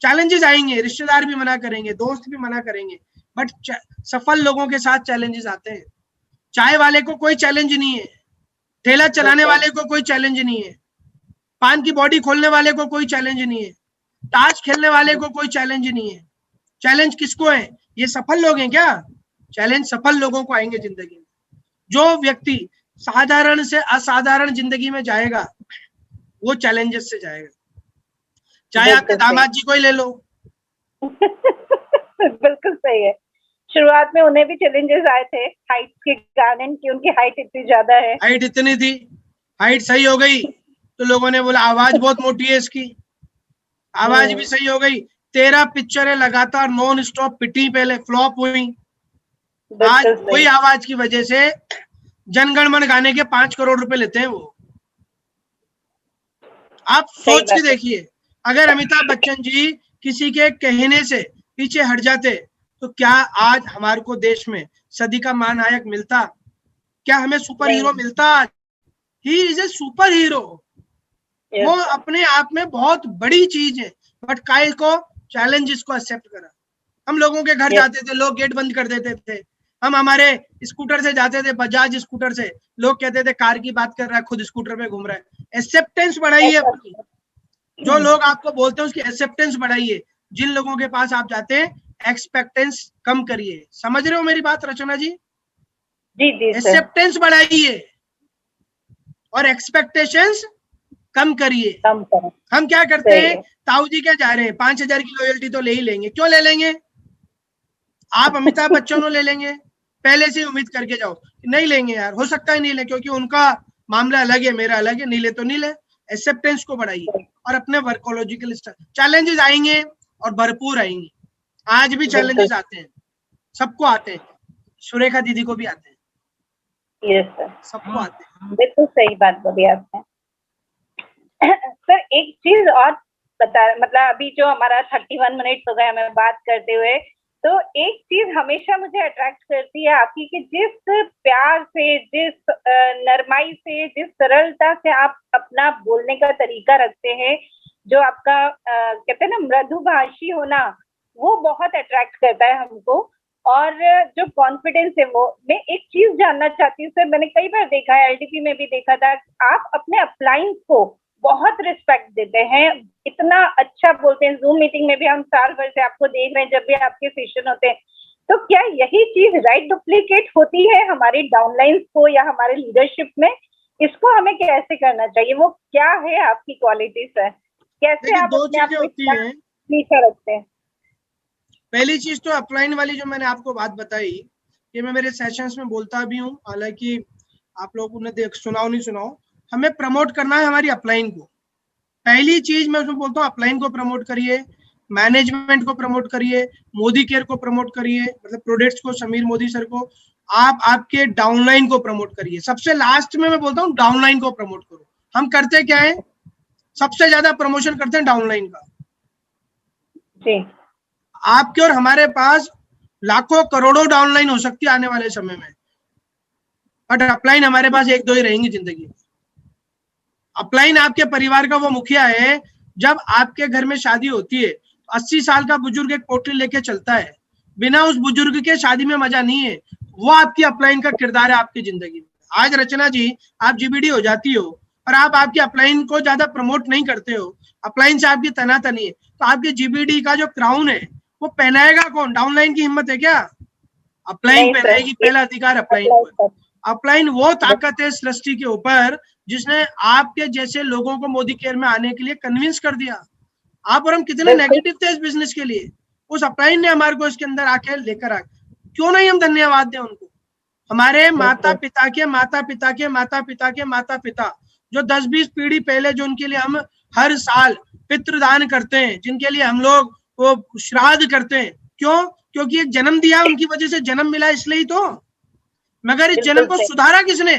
चैलेंजेस आएंगे, रिश्तेदार भी मना करेंगे, दोस्त भी मना करेंगे, बट सफल लोगों के साथ चैलेंजेस आते हैं। चाय वाले को कोई चैलेंज नहीं है, ठेला चलाने वाले को कोई चैलेंज नहीं है, पान की बॉडी खोलने वाले को कोई चैलेंज नहीं है, ताश खेलने वाले को कोई चैलेंज नहीं है। चैलेंज किसको है, ये सफल लोग हैं क्या? चैलेंज सफल लोगों को आएंगे जिंदगी में। जो व्यक्ति साधारण से असाधारण जिंदगी में जाएगा वो चैलेंजेस से जाएगा। चाहे आपके दामाद जी को ही ले लो। बिल्कुल सही है। शुरुआत में उन्हें भी चैलेंजेस आए थे हाइट के कारण, कि उनकी हाइट इतनी ज्यादा है। हाइट इतनी थी, हाइट सही हो गई तो लोगों ने बोला आवाज बहुत मोटी है इसकी, आवाज भी सही हो गई। 13 पिक्चरें लगातार नॉन स्टॉप पिटी, पहले फ्लॉप हुई। आज वही आवाज की वजह से जनगणमन गाने के 5 करोड़ रुपए लेते हैं वो। आप सोच के देखिए, अगर अमिताभ बच्चन जी किसी के कहने से पीछे हट जाते तो क्या आज हमारे को देश में सदी का महानायक मिलता? क्या हमें सुपर हीरो मिलता? He is a super hero. वो अपने आप में बहुत बड़ी चीज है, बट काय को चैलेंजेस को एक्सेप्ट करा। हम लोगों के घर जाते थे, लोग गेट बंद कर देते थे। हम हमारे स्कूटर से जाते थे, बजाज स्कूटर से, लोग कहते थे कार की बात कर रहा है, खुद स्कूटर पे घूम रहा है। एक्सेप्टेंस बढ़ाइए अपनी, जो लोग आपको बोलते हैं उसकी एक्सेप्टेंस बढ़ाइए। जिन लोगों के पास आप जाते हैं, एक्सपेक्टेंस कम करिए। समझ रहे हो मेरी बात रचना जी? जी एक्सेप्टेंस बढ़ाइए और एक्सपेक्टेशंस कम करिए। हम क्या करते हैं, ताऊ जी क्या जा रहे हैं, 5,000 की लॉयल्टी तो ले ही लेंगे। क्यों ले लेंगे? आप अमिताभ बच्चन को ले लेंगे, पहले से उम्मीद करके जाओ। नहीं लेंगे यार, हो सकता है नहीं ले, क्योंकि उनका मामला अलग है, मेरा अलग है। नहीं ले तो नहीं ले। एक्सेप्टेंस को बढ़ाइए और अपने वर्कोलॉजिकल चैलेंजेस आएंगे और भरपूर आएंगे। आज भी चैलेंजेस आते हैं, सबको आते हैं, सुरेखा दीदी को भी आते हैं। यस सर, सबको आते हैं। बिल्कुल सही बात बोली आपने। सर एक चीज और बता, मतलब अभी जो हमारा 31 मिनट हो गए हमें बात करते हुए, तो एक चीज हमेशा मुझे अट्रैक्ट करती है आपकी, कि जिस प्यार से, जिस नरमाई से, जिस सरलता से आप अपना बोलने का तरीका रखते हैं, जो आपका कहते हैं ना मृदुभाषी होना, वो बहुत अट्रैक्ट करता है हमको। और जो कॉन्फिडेंस है वो, मैं एक चीज जानना चाहती हूँ सर, मैंने कई बार देखा है, एलटीपी में भी देखा था, आप अपने अपलाइंस को बहुत रिस्पेक्ट देते हैं, इतना अच्छा बोलते हैं। जूम मीटिंग में भी हम साल भर से आपको देख रहे हैं, जब भी आपके सेशन होते हैं, तो क्या यही चीज राइट डुप्लीकेट होती है हमारी डाउनलाइंस को या हमारे लीडरशिप में? इसको हमें कैसे करना चाहिए? वो क्या है आपकी क्वालिटी सर? कैसे आप दो चीजें होती हैं, नीचे रखते हैं? पहली चीज तो अपलाइन वाली जो मैंने आपको बात बताई, ये मैं मेरे सेशंस में बोलता भी हूँ, हालांकि आप लोगों ने सुनाओ नहीं सुनाओ, हमें प्रमोट करना है हमारी अपलाइन को। पहली चीज मैं उसमें बोलता हूँ, अपलाइन को प्रमोट करिए, मैनेजमेंट को प्रमोट करिए, मोदी केयर को प्रमोट करिए, मतलब प्रोडक्ट्स को, समीर मोदी सर को। आप आपके डाउनलाइन को प्रमोट करिए। सबसे लास्ट में मैं बोलता हूँ डाउनलाइन को प्रमोट करो। हम करते क्या है, सबसे ज्यादा प्रमोशन करते हैं डाउनलाइन का। जी। आपके और हमारे पास लाखों करोड़ों डाउनलाइन हो सकती है आने वाले समय में, बट अपलाइन हमारे पास एक दो ही रहेंगी जिंदगी में। अपलाइन आपके परिवार का वो मुखिया है। जब आपके घर में शादी होती है तो 80 साल का बुजुर्ग एक पोटली लेके चलता है, बिना उस बुजुर्ग के शादी में मजा नहीं है। वो आपकी अपलाइन का किरदार है आपकी जिंदगी में। आज रचना जी, आप जीबीडी हो जाती हो और आप आपकी अपलाइन को ज्यादा प्रमोट नहीं करते हो, अपलाइन से आपकी तनातनी है, तो आपके जीबीडी का जो क्राउन है वो पहनाएगा कौन? डाउनलाइन की हिम्मत है क्या? अपलाइन पहनाएगी। पहला अधिकार अपलाइन को। अपलाइन वो ताकत है सृष्टि के ऊपर जिसने आपके जैसे लोगों को मोदी केयर में आने के लिए कन्विंस कर दिया। आप और हम कितने नेगेटिव थे इस बिजनेस के लिए, उस अपलाइन ने हमारे को इसके अंदर आके लेकर आ, क्यों नहीं हम धन्यवाद दें उनको? हमारे माता पिता के माता पिता के माता पिता के माता पिता, जो 10-20 पीढ़ी पहले, जो उनके लिए हम हर साल पितृदान करते हैं, जिनके लिए हम लोग वो श्राद्ध करते हैं, क्यों? क्योंकि एक जन्म दिया, उनकी वजह से जन्म मिला, इसलिए ही तो। मगर इस जन्म को सुधारा किसने?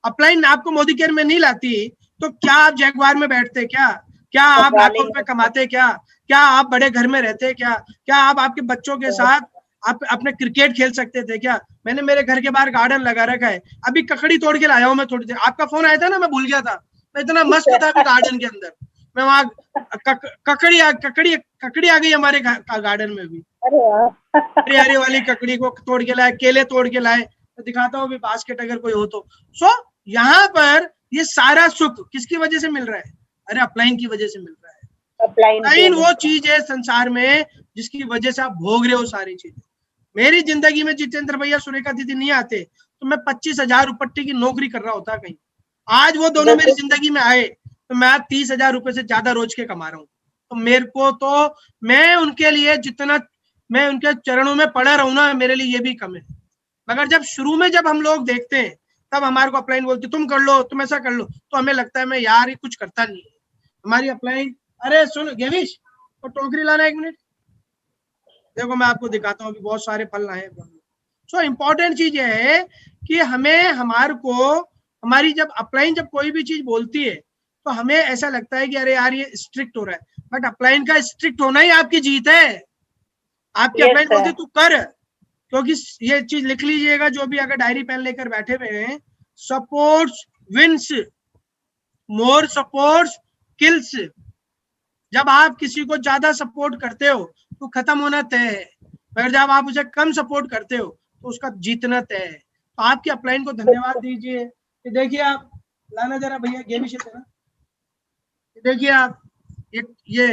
अपलाइन आपको मोदी केयर में नहीं लाती तो क्या आप जैगवार में बैठते? क्या आप लाखों रुपए कमाते? क्या आप बड़े घर में रहते? क्या आप आपके बच्चों के साथ आप अपने क्रिकेट खेल सकते थे? क्या? मैंने मेरे घर के बाहर गार्डन लगा रखा है, अभी ककड़ी तोड़ के लाया हूँ मैं थोड़ी देर। आपका फोन आया था ना, मैं भूल गया था, मैं इतना मस्त था अभी गार्डन के अंदर। मैं वहाँ ककड़ी आ गई हमारे गार्डन में भी, हरी वाली ककड़ी को तोड़ के लाए, केले तोड़ के लाए, तो दिखाता हूँ अभी बास्केट अगर कोई हो तो। सो यहाँ पर ये सारा सुख किसकी वजह से मिल रहा है? अरे अपलाइन की वजह से मिल रहा है। अपलाइन वो चीज है संसार में जिसकी वजह से आप भोग रहे हो सारी चीजें। मेरी जिंदगी में जितेंद्र भैया, सुरेखा दीदी नहीं आते तो मैं 25,000 रुपये की नौकरी कर रहा होता कहीं। आज वो दोनों मेरी जिंदगी में आए तो मैं 30,000 रुपये से ज्यादा रोज के कमा रहा हूँ। तो मेरे को तो, मैं उनके लिए जितना मैं उनके चरणों में पड़ा रहूं ना, मेरे लिए ये भी कम है। मगर जब शुरू में जब हम लोग देखते हैं तब हमारे को अपलाइन बोलती तुम कर लो, तुम ऐसा कर लो, तो हमें लगता है मैं यार ये कुछ करता नहीं है। हमारी अपलाइन अरे सुन गेविश, तो टोकरी लाना 1 मिनट। देखो मैं आपको दिखाता हूँ, अभी बहुत सारे फल लाए हैं। सो इम्पोर्टेंट चीज ये है कि हमें हमारी जब अपलाइन जब कोई भी चीज बोलती है तो हमें ऐसा लगता है कि अरे यार ये स्ट्रिक्ट हो रहा है, बट अपलाइन का स्ट्रिक्ट होना ही आपकी जीत है। आपकी यस अपलाइन बोलती सर। है तू कर, क्योंकि ये चीज लिख लीजिएगा जो भी अगर डायरी पेन लेकर बैठे हुए हैं, सपोर्ट्स विंस, मोर सपोर्ट्स किल्स। जब आप किसी को ज्यादा सपोर्ट करते हो तो खत्म होना तय है, पर जब आप उसे कम सपोर्ट करते हो तो उसका जीतना तय है। तो आपकी अपलाइन को धन्यवाद दीजिए। ये देखिए आप, लाना जरा भैया गेम से तेरा, ये देखिए आप, ये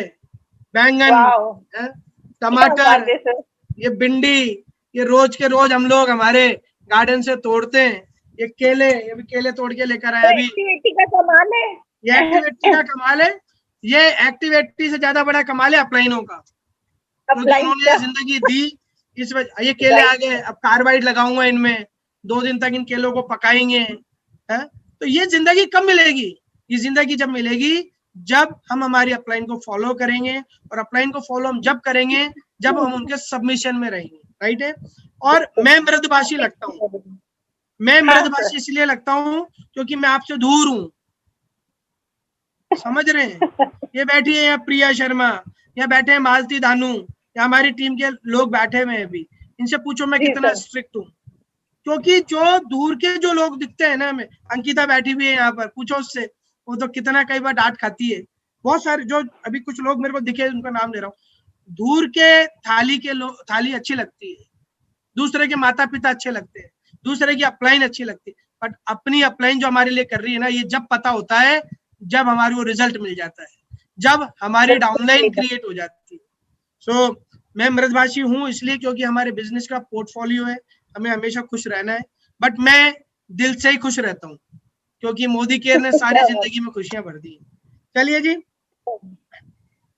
बैंगन वाओ, है, क्या बात टमाटर, है सर। ये भिंडी, ये रोज के रोज हम लोग हमारे गार्डन से तोड़ते हैं। ये केले, ये भी केले तोड़ के लेकर आए तो अभी। एक्टिविटी का कमाल ये है। एक्टिविटी का कमाल है, ये एक्टिविटी से ज्यादा बड़ा कमाल है अपलाइनों का, क्योंकि अपलाइन उन्होंने का। ये जिंदगी दी। इस वजह ये केले आ राइट। गए, अब कार्बाइड लगाऊंगा इनमें, 2 दिन तक इन केलों को पकाएंगे, है। तो ये जिंदगी कब मिलेगी? ये जिंदगी जब मिलेगी जब हम हमारी अपलाइन को फॉलो करेंगे, और अपलाइन को फॉलो हम जब करेंगे जब हम उनके सबमिशन में रहेंगे, राइट है। और मैं मृदभाषी लगता हूँ, मैं हाँ सर। मृदभाषी इसलिए लगता हूँ क्योंकि मैं आपसे दूर हूँ, समझ रहे हैं। ये बैठी है यहाँ प्रिया शर्मा, यहाँ बैठे हैं मालती धानु, या हमारी टीम के लोग बैठे हुए हैं अभी, इनसे पूछो मैं जी कितना सर। स्ट्रिक्ट हूँ। क्योंकि जो दूर के जो लोग दिखते हैं ना हमें, अंकिता बैठी हुई है यहाँ पर, पूछो उससे, वो तो कितना कई बार डांट खाती है। बहुत सारे जो अभी कुछ लोग मेरे को दिखे, उनका नाम ले रहा हूँ, दूर के थाली के लोग, थाली अच्छी लगती है, दूसरे के माता पिता अच्छे लगते हैं, दूसरे की अपलाइन अच्छी लगती है, बट अपनी अपलाइन जो हमारे लिए कर रही है ना, ये जब पता होता है जब हमारे को रिजल्ट मिल जाता है, जब हमारी बिल्कुल सही डाउनलाइन बात। क्रिएट हो जाती है। सो मैं मृदभाषी हूँ इसलिए क्योंकि हमारे बिजनेस का पोर्टफोलियो है, हमें हमेशा खुश रहना है, बट मैं दिल से ही खुश रहता हूँ क्योंकि मोदी केयर ने सारी क्या बात। जिंदगी में खुशियां भर दी। चलिए जी।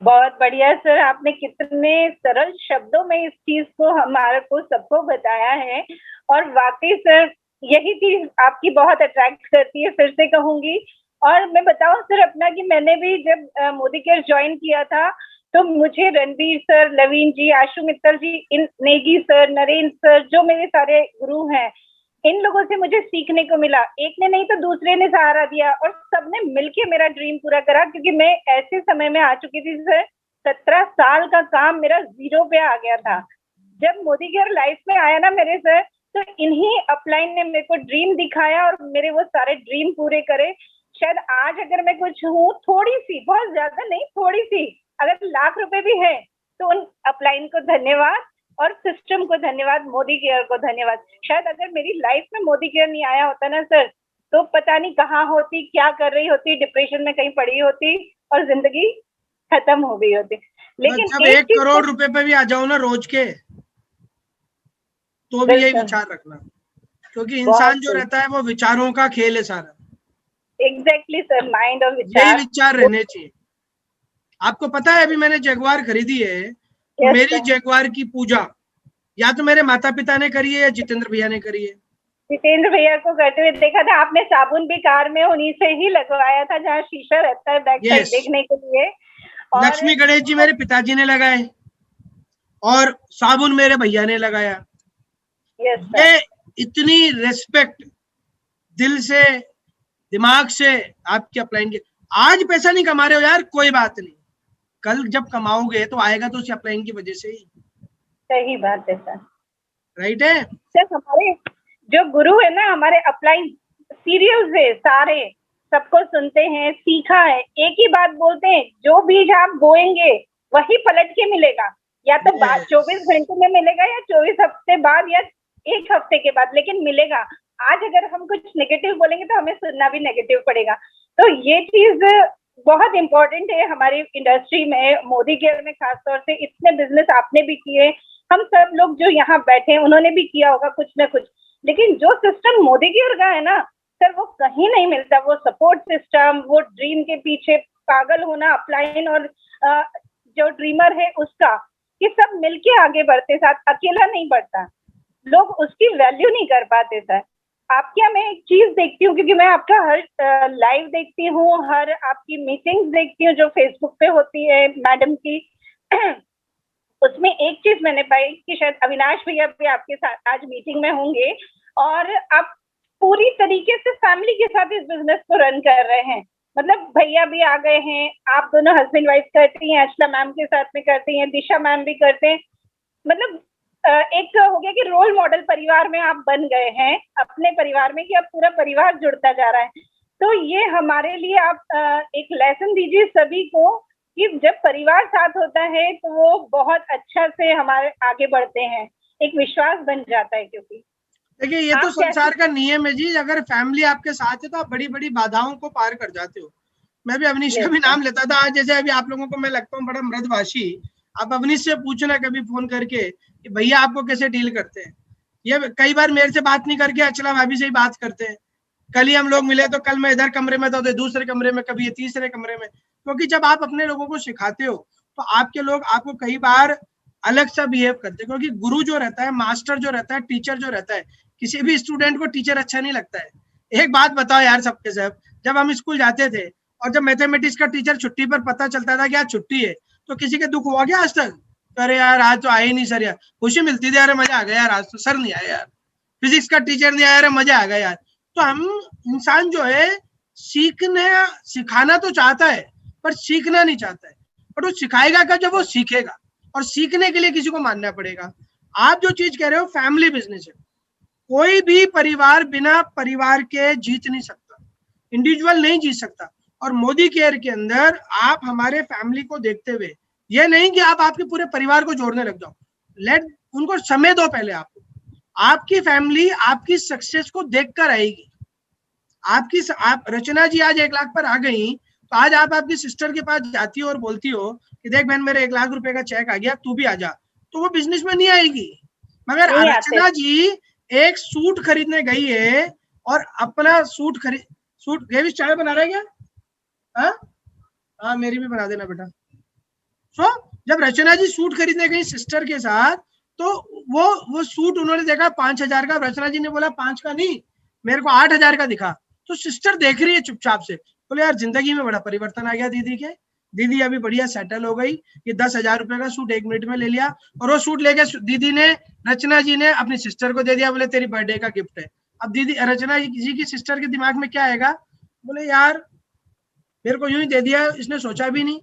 बहुत बढ़िया सर, आपने कितने सरल शब्दों में इस चीज को हमारे को सबको बताया है। और वाकई सर यही चीज आपकी बहुत अट्रैक्ट करती है, फिर से कहूंगी। और मैं बताऊं सर अपना कि मैंने भी जब मोदी केयर ज्वाइन किया था तो मुझे रणबीर सर, लवीन जी, आशु मित्तल जी, इन नेगी सर, नरेंद्र सर, जो मेरे सारे गुरु हैं, इन लोगों से मुझे सीखने को मिला। एक ने नहीं तो दूसरे ने सहारा दिया और सबने मिलके मेरा ड्रीम पूरा करा, क्योंकि मैं ऐसे समय में आ चुकी थी सर, 17 साल का काम मेरा जीरो पे आ गया था। जब मोदी केयर लाइफ में आया ना मेरे सर, तो इन्हीं अपलाइन ने मेरे को ड्रीम दिखाया और मेरे वो सारे ड्रीम पूरे करे। शायद आज अगर मैं कुछ हूँ, थोड़ी सी, बहुत ज्यादा नहीं, थोड़ी सी, अगर लाख रुपए भी है तो उन अपलाइन को धन्यवाद और सिस्टम को धन्यवाद, मोदी केयर को धन्यवाद। शायद अगर मेरी लाइफ में मोदी केयर नहीं आया होता ना सर, तो पता नहीं कहाँ होती, क्या कर रही होती, डिप्रेशन में कहीं पड़ी होती और जिंदगी खत्म हो गई होती। बस लेकिन जब एक 1 चीज करोड़ रुपए पे भी आ जाओ ना रोज के, तो भी यही बिल्कुल, विचार रखना, क्योंकि बहुत इंसान जो सही, रहता है वो विचारों का खेल है सारा, एग्जैक्टली सर, माइंड और यही विचार। विचार रहने चाहिए। आपको पता है अभी मैंने जगुआर खरीदी है, तो यस मेरी सर। जगुआर की पूजा या तो मेरे माता पिता ने करी है या जितेंद्र भैया ने करी है। जितेंद्र भैया को करते हुए देखा था आपने, साबुन भी कार में उन्हीं से ही लगवाया था जहाँ शीशा रहता है बैक साइड यस, देखने के लिए। और लक्ष्मी गणेश जी मेरे पिताजी ने लगाए और साबुन मेरे भैया ने लगाया। Yes sir. ये इतनी रेस्पेक्ट दिल से, दिमाग से आपकी अपलाइन की। आज पैसा नहीं कमा रहे हो यार, कोई बात नहीं, कल जब कमाओगे तो आएगा तो उस अपलाइन की वजह से ही, सही बात है सर। राइट है। सर हमारे जो गुरु है ना, हमारे अपलाइन सीरियल से सारे सबको सुनते हैं, सीखा है, एक ही बात बोलते हैं, जो बीज आप बोएंगे वही पलट के मिलेगा, या तो बाद yes. 24 घंटे में मिलेगा या 24 हफ्ते बाद या 1 हफ्ते के बाद, लेकिन मिलेगा। आज अगर हम कुछ नेगेटिव बोलेंगे तो हमें सुनना भी नेगेटिव पड़ेगा। तो ये चीज बहुत इंपॉर्टेंट है हमारी इंडस्ट्री में, मोदी केयर में खासतौर से। इतने बिजनेस आपने भी किए, हम सब लोग जो यहाँ बैठे हैं उन्होंने भी किया होगा कुछ ना कुछ, लेकिन जो सिस्टम मोदी केयर का है ना सर, वो कहीं नहीं मिलता। वो सपोर्ट सिस्टम, वो ड्रीम के पीछे पागल होना अपलाइन और जो ड्रीमर है उसका, ये सब मिलके आगे बढ़ते साथ, अकेला नहीं बढ़ता। लोग उसकी वैल्यू नहीं कर पाते सर। आपके यहाँ मैं एक चीज देखती हूँ, क्योंकि मैं आपका हर लाइव देखती हूँ, हर आपकी मीटिंग्स देखती हूँ जो फेसबुक पे होती है मैडम की। उसमें एक चीज मैंने पाई कि शायद अविनाश भैया भी आपके साथ आज मीटिंग में होंगे, और आप पूरी तरीके से फैमिली के साथ इस बिजनेस को रन कर रहे हैं। मतलब भैया भी आ गए हैं, आप दोनों हस्बैंड वाइफ करती हैं, अर्चना मैम के साथ में करती हैं, दिशा मैम भी करते हैं। मतलब एक हो गया कि रोल मॉडल परिवार में आप बन गए हैं, अपने परिवार में, कि अब पूरा परिवार जुड़ता जा रहा है। तो ये हमारे लिए आप एक लेसन दीजिए सभी को कि जब परिवार साथ होता है तो वो बहुत अच्छा से हमारे आगे बढ़ते हैं, एक विश्वास बन जाता है। क्योंकि देखिए ये तो संसार का नियम है जी, अगर फैमिली आपके साथ है तो आप बड़ी बड़ी बाधाओं को पार कर जाते हो। मैं भी अवनीश का भी नाम लेता था, आज जैसे अभी आप लोगों को मैं लगता हूँ बड़ा मृदभाषी, आप अवनीश से पूछना कभी फोन करके कि भैया आपको कैसे डील करते हैं। ये कई बार मेरे से बात नहीं करके अर्चना भाभी से ही बात करते हैं। कल ही हम लोग मिले तो कल मैं इधर कमरे में था, तो दूसरे कमरे में, कभी ये तीसरे कमरे में, क्योंकि जब आप अपने लोगों को सिखाते हो तो आपके लोग आपको कई बार अलग सा बिहेव करते हैं। क्योंकि गुरु जो रहता है, मास्टर जो रहता है, टीचर जो रहता है, किसी भी स्टूडेंट को टीचर अच्छा नहीं लगता है। एक बात बताओ यार सबके सब, जब हम स्कूल जाते थे और जब मैथमेटिक्स का टीचर छुट्टी पर पता चलता था कि आज छुट्टी है, तो किसी के दुख हुआ क्या आज तक? अरे यार आज तो आए नहीं सर, यार खुशी मिलती थी, अरे मजा आ गया यार, आज तो सर नहीं आया यार, फिजिक्स का टीचर नहीं आया, अरे मजा आ गया यार। तो हम इंसान जो है सीखने सिखाना तो चाहता है पर सीखना नहीं चाहता है। पर वो सिखाएगा कब? जब वो सीखेगा, और सीखने के लिए किसी को मानना पड़ेगा। आप जो चीज कह रहे हो फैमिली बिजनेस है, कोई भी परिवार बिना परिवार के जीत नहीं सकता, इंडिविजुअल नहीं जीत सकता। और मोदी केयर के अंदर आप हमारे फैमिली को देखते हुए, ये नहीं कि आप आपके पूरे परिवार को जोड़ने लग जाओ, लेट उनको समय दो पहले। आपकी फैमिली आपकी सक्सेस को देखकर आएगी। आप रचना जी आज 1 लाख पर आ गई, तो आज आप आपकी सिस्टर के पास जाती हो और बोलती हो कि देख बहन मेरे 1 लाख रुपए का चेक आ गया, तू भी आ जा, तो वो बिजनेस में नहीं आएगी। मगर रचना जी एक सूट खरीदने गई है और अपना सूट गेविस चाय बना रहा है क्या? हाँ मेरी भी बना देना बेटा। जब रचना जी सूट खरीदने गई सिस्टर के साथ, तो वो सूट उन्होंने देखा 5,000 का, रचना जी ने बोला 5 का नहीं, मेरे को 8,000 का दिखा। तो सिस्टर देख रही है चुपचाप से, बोले यार जिंदगी में बड़ा परिवर्तन आ गया दीदी के, दीदी अभी बढ़िया सेटल हो गई, ये 10,000 रुपए का सूट 1 मिनट में ले लिया, और वो सूट लेके दीदी ने, रचना जी ने अपनी सिस्टर को दे दिया, बोले तेरी बर्थडे का गिफ्ट है। अब दीदी रचना जी की सिस्टर के दिमाग में क्या आएगा? बोले यार मेरे को यूं ही दे दिया, इसने सोचा भी नहीं,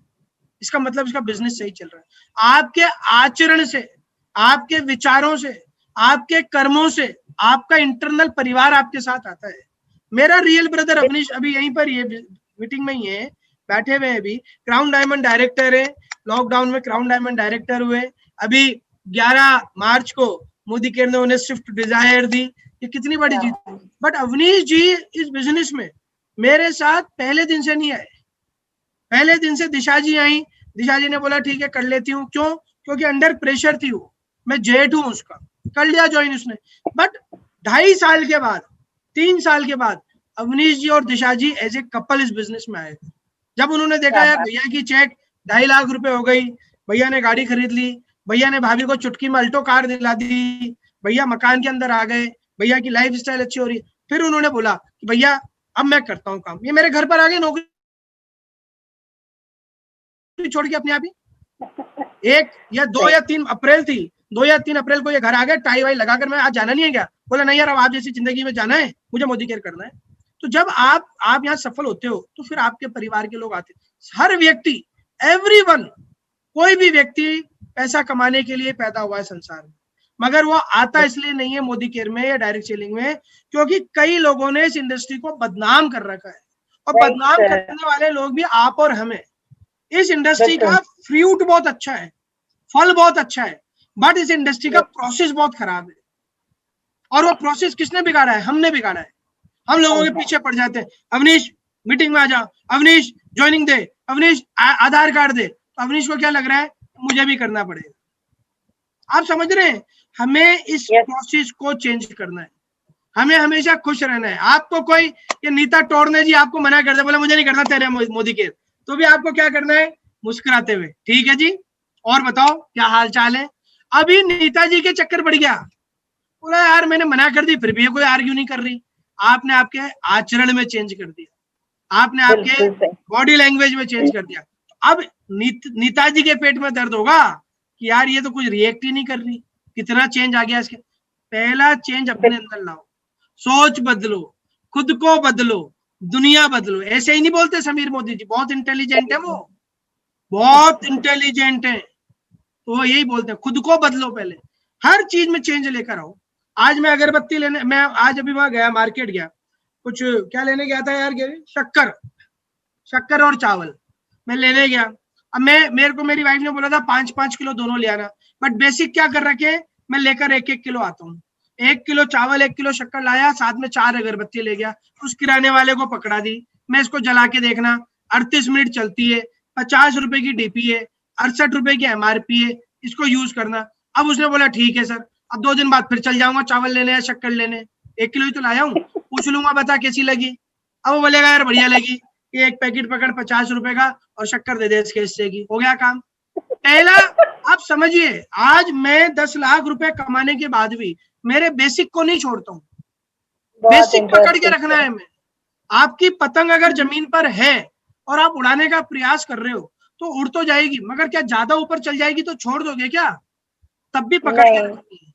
इसका मतलब इसका बिजनेस सही चल रहा है। आपके आचरण से, आपके विचारों से, आपके कर्मों से आपका इंटरनल परिवार आपके साथ आता है। मेरा रियल ब्रदर अवनीश अभी यहीं पर ये मीटिंग में ही है, बैठे हुए हैं, अभी क्राउन डायमंड डायरेक्टर है, लॉकडाउन में क्राउन डायमंड डायरेक्टर हुए। अभी 11 मार्च को मोदी केयर ने उन्हें स्विफ्ट डिजायर दी, ये कितनी बड़ी जीत है। बट अवनीश जी इस बिजनेस में मेरे साथ पहले दिन से नहीं आए, पहले दिन से दिशा जी आई, दिशा जी ने बोला ठीक है कर लेती हूँ। क्यों? क्योंकि अंडर प्रेशर थी वो, मैं जेठ हूँ उसका, कर लिया ज्वाइन उसने। बट 2.5 साल के बाद, 3 साल के बाद अवनीश जी और दिशा जी एज ए कपल इस बिजनेस में आए। जब उन्होंने देखा यार भैया की चेक 2.5 लाख रुपए हो गई, भैया ने गाड़ी खरीद ली, भैया ने भाभी को चुटकी में अल्टो कार दिला दी, भैया मकान के अंदर आ गए, भैया की लाइफ स्टाइल अच्छी हो रही, फिर उन्होंने बोला कि भैया अब मैं करता हूँ काम। ये मेरे घर पर आ गए नौकरी छोड़ के अपने आप ही। 1 या 2 या 3 अप्रैल थी, 2 या 3 अप्रैल को ये घर आ गए टाई वाई लगाकर, मैं आज जाना नहीं है क्या? बोला नहीं यार अब आप जैसी जिंदगी में जाना है, मुझे मोदी केयर करना है। तो जब आप यहाँ सफल होते हो तो फिर आपके परिवार के लोग आते हैं। हर व्यक्ति, एवरीवन, कोई भी व्यक्ति पैसा कमाने के लिए पैदा हुआ है संसार में, मगर वो आता इसलिए नहीं है मोदी केयर में या डायरेक्ट सेलिंग में, क्योंकि कई लोगों ने इस इंडस्ट्री को बदनाम कर रखा है। और बदनाम करने वाले लोग भी आप और हमें। इस इंडस्ट्री का फ्रूट बहुत अच्छा है, फल बहुत अच्छा है, बट इस इंडस्ट्री का प्रोसेस बहुत खराब है। और वो प्रोसेस किसने बिगाड़ा है? हमने बिगाड़ा है। हम लोगों के पीछे पड़ जाते हैं, अवनीश मीटिंग में आ जा, अवनीश ज्वाइनिंग दे, अवनीश आधार कार्ड दे। तो अवनीश को क्या लग रहा है मुझे भी करना पड़ेगा। आप समझ रहे हैं? हमें इस प्रोसेस को चेंज करना है, हमें हमेशा खुश रहना है। आपको कोई ये नीता टोरने जी आपको मना कर दे, बोले मुझे नहीं करना तेरे मोदी केयर, तो भी आपको क्या करना है? मुस्कुराते हुए ठीक है जी, और बताओ क्या हाल चाल है। अभी नीता जी के चक्कर पड़ गया, बोला यार मैंने मना कर दी, फिर भी ये कोई आर्ग्यू नहीं कर रही, आपने आपके आचरण में चेंज कर दिया, आपने आपके बॉडी लैंग्वेज में चेंज कर दिया। अब नीताजी के पेट में दर्द होगा कि यार ये तो कुछ रिएक्ट ही नहीं कर रही, कितना चेंज आ गया इसके। पहला चेंज अपने अंदर लाओ, सोच बदलो, खुद को बदलो, दुनिया बदलो। ऐसे ही नहीं बोलते समीर मोदी जी, बहुत इंटेलिजेंट है वो, बहुत इंटेलिजेंट है, तो वो यही बोलते हैं खुद को बदलो, पहले हर चीज में चेंज लेकर आओ। आज मैं अगरबत्ती लेने, मैं आज अभी वहां गया, मार्केट गया, कुछ क्या लेने गया था यार, शक्कर और चावल मैं लेने गया। अब मेरे को मेरी वाइफ ने बोला था 5-5 किलो दोनों ले आना, बट बेसिक क्या कर रखे, मैं लेकर 1-1 किलो आता हूँ। 1 किलो चावल 1 किलो शक्कर लाया, साथ में 4 अगरबत्ती ले गया, उस किराने वाले को पकड़ा दी। मैं इसको जला के देखना, 38 मिनट चलती है, 50 रुपए की डीपी है, 68 रुपए की एमआरपी है, इसको यूज करना। अब उसने बोला ठीक है सर, अब 2 दिन बाद फिर चल जाऊंगा चावल लेने या शक्कर लेने, 1 किलो ही तो लाया हूँ, पूछ लूंगा बता कैसी लगी। अब वो बोलेगा यार बढ़िया लगी, ये एक पैकेट पकड़ 50 रुपए का और शक्कर दे दे इसके हिस्से की, हो गया काम। पहला आप समझिए, आज मैं 10 लाख रुपए कमाने के बाद भी मेरे बेसिक को नहीं छोड़ता हूँ, बेसिक पकड़ के रखना है। मैं आपकी पतंग अगर जमीन पर है और आप उड़ाने का प्रयास कर रहे हो तो उड़ तो जाएगी, मगर क्या ज्यादा ऊपर चल जाएगी तो छोड़ दोगे क्या? तब भी पकड़ के रखनी है।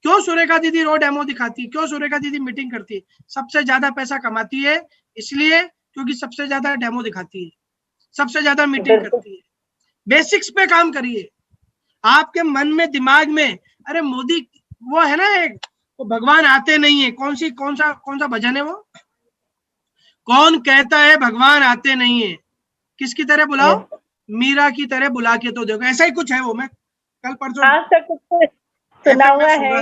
क्यों सुरेखा दीदी रोज डेमो दिखाती है, क्यों सुरेखा दीदी मीटिंग करती है? सबसे ज्यादा पैसा कमाती है इसलिए क्योंकि सबसे ज्यादा डेमो दिखाती है, सबसे ज्यादा मीटिंग करती है। बेसिक्स पे काम करिए, आपके मन में दिमाग में, अरे मोदी वो है ना एक, वो भगवान आते नहीं है, कौन सा भजन है वो, कौन कहता है भगवान आते नहीं है, किसकी तरह बुलाओ, मीरा की तरह बुला के तो देखो, ऐसा ही कुछ है वो। मैं कल परसों सुना हुआ है,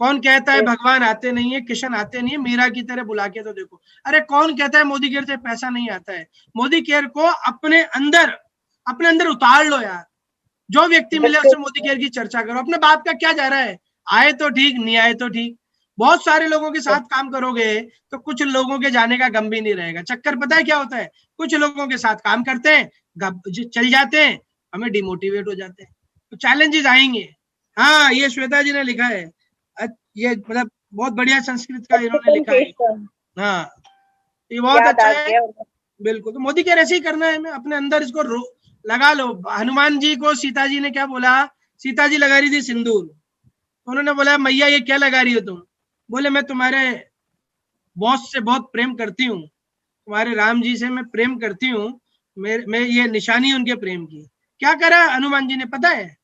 कौन कहता है भगवान आते नहीं है, किशन आते नहीं है, मीरा की तरह बुला के तो देखो। अरे कौन कहता है मोदी केयर से पैसा नहीं आता है? मोदी केयर को अपने अंदर उतार लो यार, जो व्यक्ति मिले उससे मोदी केयर की चर्चा करो। अपने बाप का क्या जा रहा है, आए तो ठीक, नहीं आए तो ठीक। बहुत सारे लोगों के साथ काम करोगे तो कुछ लोगों के जाने का गम भी नहीं रहेगा। चक्कर पता है क्या होता है, कुछ लोगों के साथ काम करते हैं, चल जाते हैं, हमें डिमोटिवेट हो जाते हैं, तो चैलेंजेस आएंगे। हाँ, ये श्वेता जी ने लिखा है, ये मतलब बहुत बढ़िया संस्कृत का इन्होंने लिखा है। हाँ, ये बहुत अच्छा है, बिल्कुल। तो मोदी केयर ऐसे ही करना है, मैं अपने अंदर इसको लगा लो। हनुमान जी को सीता जी ने क्या बोला, सीता जी लगा रही थी सिंदूर, उन्होंने बोला मैया ये क्या लगा रही हो तुम? बोले मैं तुम्हारे बॉस से बहुत प्रेम करती हूँ, तुम्हारे राम जी से मैं प्रेम करती हूँ, मैं ये निशानी उनके प्रेम की। क्या करा हनुमान जी ने पता है?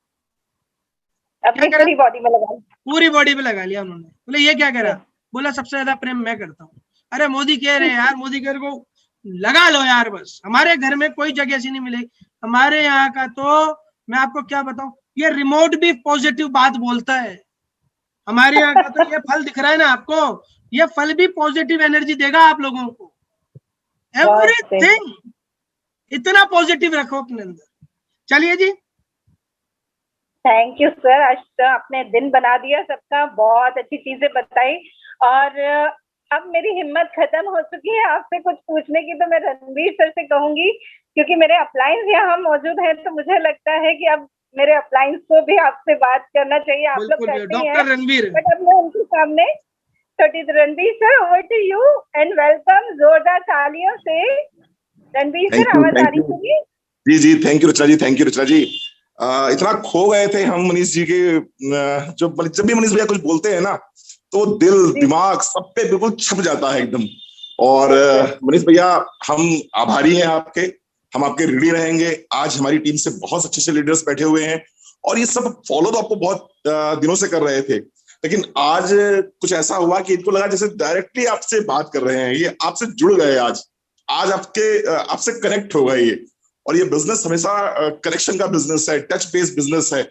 अपनी पूरी बॉडी में लगा लिया, पूरी बॉडी पे लगा लिया उन्होंने। बोले ये क्या करा? बोला सबसे ज्यादा प्रेम मैं करता हूँ। अरे मोदी कह रहे हैं यार, मोदी केयर को लगा लो यार, बस। हमारे घर में कोई जगह ऐसी नहीं मिलेगी। हमारे यहाँ का तो मैं आपको क्या बताऊं, ये रिमोट भी पॉजिटिव बात बोलता है। हमारे यहाँ का तो ये फल दिख रहा है ना आपको, ये फल भी पॉजिटिव एनर्जी देगा आप लोगों को। एवरीथिंग इतना पॉजिटिव रखो अपने अंदर। चलिए जी, थैंक यू सर, आज तो आपने दिन बना दिया सबका, बहुत अच्छी चीजें बताई। और अब मेरी हिम्मत खत्म हो चुकी है आपसे कुछ पूछने की, तो मैं रणवीर सर से कहूंगी, क्योंकि मेरे अपलाइंस यहाँ मौजूद हैं, तो मुझे लगता है कि अब मेरे अपलाइंस को भी आपसे बात करना चाहिए। आप लोग करते हैं डॉक्टर रणवीर, बट अब मैं उनके सामने छोटी। Ranveer sir, over to you and welcome. जोरदार तालियों से रणवीर सर, आवाज आ रही है? जी जी, thank you Rachna ji, thank you Rachna ji. इतना खो गए थे हम मनीष जी के, जब भी मनीष भैया कुछ बोलते हैं ना तो दिल दिमाग सब पे बिल्कुल छप जाता है एकदम। और मनीष भैया, हम आभारी हैं आपके, हम आपके ऋणी रहेंगे। आज हमारी टीम से बहुत अच्छे अच्छे लीडर्स बैठे हुए हैं और ये सब फॉलो तो आपको बहुत दिनों से कर रहे थे, लेकिन आज कुछ ऐसा हुआ कि इनको लगा जैसे डायरेक्टली आपसे बात कर रहे हैं, ये आपसे जुड़ गए। आज आपसे कनेक्ट हो गए ये। और ये बिजनेस हमेशा कनेक्शन का बिजनेस है, टच बेस्ड बिजनेस है।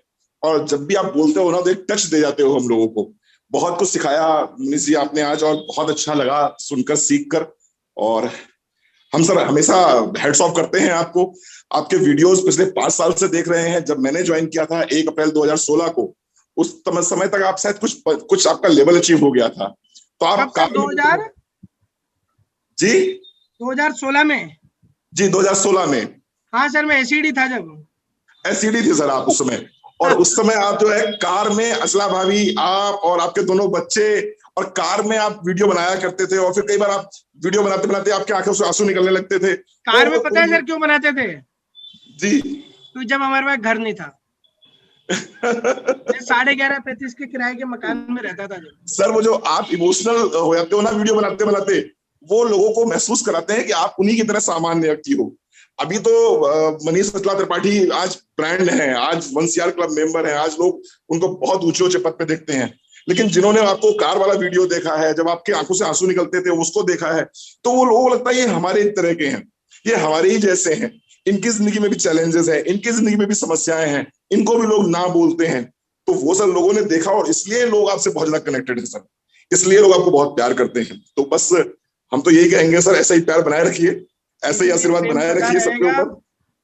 और जब भी आप बोलते हो ना तो एक टच दे जाते हो हम लोगों को। बहुत कुछ सिखाया मनीष जी आपने आज, और बहुत अच्छा लगा सुनकर, सीख कर। और हम सर हमेशा हेड्स ऑफ करते हैं आपको। आपके वीडियोस पिछले 5 साल से देख रहे हैं। जब मैंने ज्वाइन किया था 1 अप्रैल 2016 को, उस समय तक आप शायद कुछ आपका लेवल अचीव हो गया था। तो आप 2016 में? जी 2016 में। हाँ सर, मैं एसीडी था, जब एसीडी थे सर आप उस समय। और उस समय आप जो है कार में असला भाभी, आप और आपके दोनों बच्चे और कार में आप वीडियो बनाया करते थे, और फिर कई बार आप वीडियो बनाते बनाते आपके आंखों से आंसू निकलने लगते थे। कार में पता है सर क्यों बनाते थे? जी। तो जब हमारे पास घर नहीं था। मैं 11.5-35 के किराए के मकान में रहता था जब। सर वो जो आप इमोशनल हो जाते हो ना वीडियो बनाते बनाते, वो लोगों को महसूस कराते हैं कि आप उन्हीं की तरह सामान्य व्यक्ति हो। अभी तो मनीष मचला त्रिपाठी आज ब्रांड है, आज 1CR क्लब मेंबर है, आज लोग उनको बहुत ऊंचे ऊंचे पद पे देखते हैं। लेकिन जिन्होंने आपको कार वाला वीडियो देखा है, जब आपके आंखों से आंसू निकलते थे, उसको देखा है, तो वो लोगों को लगता है ये हमारे तरह के हैं, ये हमारे ही जैसे हैं, इनकी जिंदगी में भी चैलेंजेस है, इनकी जिंदगी में भी समस्याएं हैं, इनको भी लोग ना बोलते हैं। तो वो सब लोगों ने देखा और इसलिए लोग आपसे बहुत ज्यादा कनेक्टेड है सर, इसलिए लोग आपको बहुत प्यार करते हैं। तो बस हम तो यही कहेंगे सर, ऐसा ही प्यार बनाए रखिए, ऐसे ही आशीर्वाद बनाए रखिए सबके ऊपर।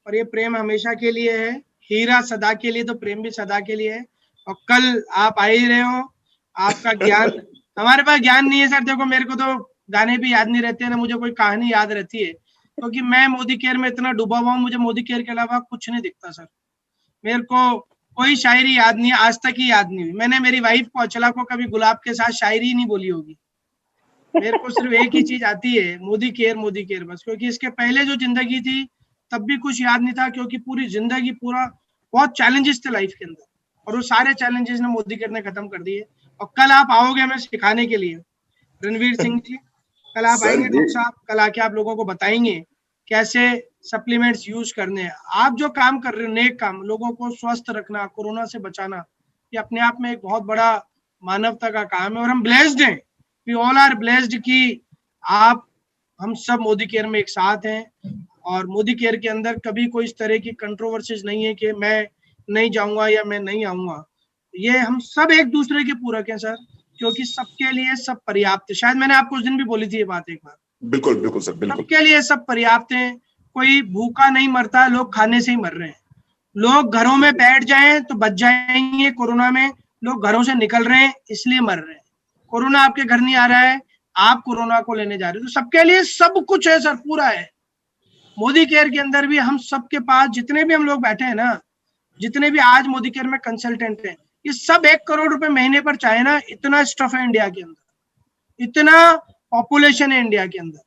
और ये प्रेम हमेशा के लिए है, हीरा सदा के लिए, तो प्रेम भी सदा के लिए है। और कल आप आ ही रहे हो, आपका ज्ञान हमारे पास ज्ञान नहीं है सर। देखो मेरे को तो गाने भी याद नहीं रहते ना, मुझे कोई कहानी याद रहती है, क्योंकि मैं मोदी केयर में इतना डूबा हुआ हूँ, मुझे मोदी केयर के अलावा कुछ नहीं दिखता सर। मेरे को कोई शायरी याद नहीं है, आज तक ही याद नहीं हुई। मैंने मेरी वाइफ को, अचला को, कभी गुलाब के साथ शायरी नहीं बोली होगी। मेरे को सिर्फ एक ही चीज आती है, मोदी केयर बस। क्योंकि इसके पहले जो जिंदगी थी तब भी कुछ याद नहीं था, क्योंकि पूरी जिंदगी पूरा बहुत चैलेंजेस थे लाइफ के अंदर, और वो सारे चैलेंजेस ने मोदी केयर ने खत्म कर दिए। और कल आप आओगे हमें सिखाने के लिए, रणवीर सिंह जी, कल आप आएंगे डॉक्टर साहब, कल आके आप लोगों को बताएंगे कैसे सप्लीमेंट्स यूज करने हैं। आप जो काम कर रहे हो, नेक काम, लोगों को स्वस्थ रखना, कोरोना से बचाना, ये अपने आप में एक बहुत बड़ा मानवता का काम है। और हम ब्लेस्ड हैं, वी ऑल आर ब्लेस्ड कि आप, हम सब मोदी केयर में एक साथ हैं। और मोदी केयर के अंदर कभी कोई इस तरह की कंट्रोवर्सीज नहीं है कि मैं नहीं जाऊंगा या मैं नहीं आऊंगा। ये हम सब एक दूसरे के पूरक हैं सर, क्योंकि सबके लिए सब पर्याप्त है। शायद मैंने आपको उस दिन भी बोली थी ये बात एक बार। बिल्कुल बिल्कुल सर, बिल्कुल। सबके लिए सब पर्याप्त है, कोई भूखा नहीं मरता, लोग खाने से ही मर रहे हैं। लोग घरों में बैठ जाएं तो बच जाएंगे कोरोना में, लोग घरों से निकल रहे हैं इसलिए मर रहे हैं। कोरोना आपके घर नहीं आ रहा है, आप कोरोना को लेने जा रहे हो। तो सबके लिए सब कुछ है सर, पूरा है। मोदी केयर के अंदर भी हम सबके पास, जितने भी हम लोग बैठे हैं ना, जितने भी आज मोदी केयर में कंसल्टेंट हैं, ये सब 1 करोड़ रुपए महीने पर चाहे ना, इतना स्टफ है इंडिया के अंदर, इतना पॉपुलेशन है इंडिया के अंदर।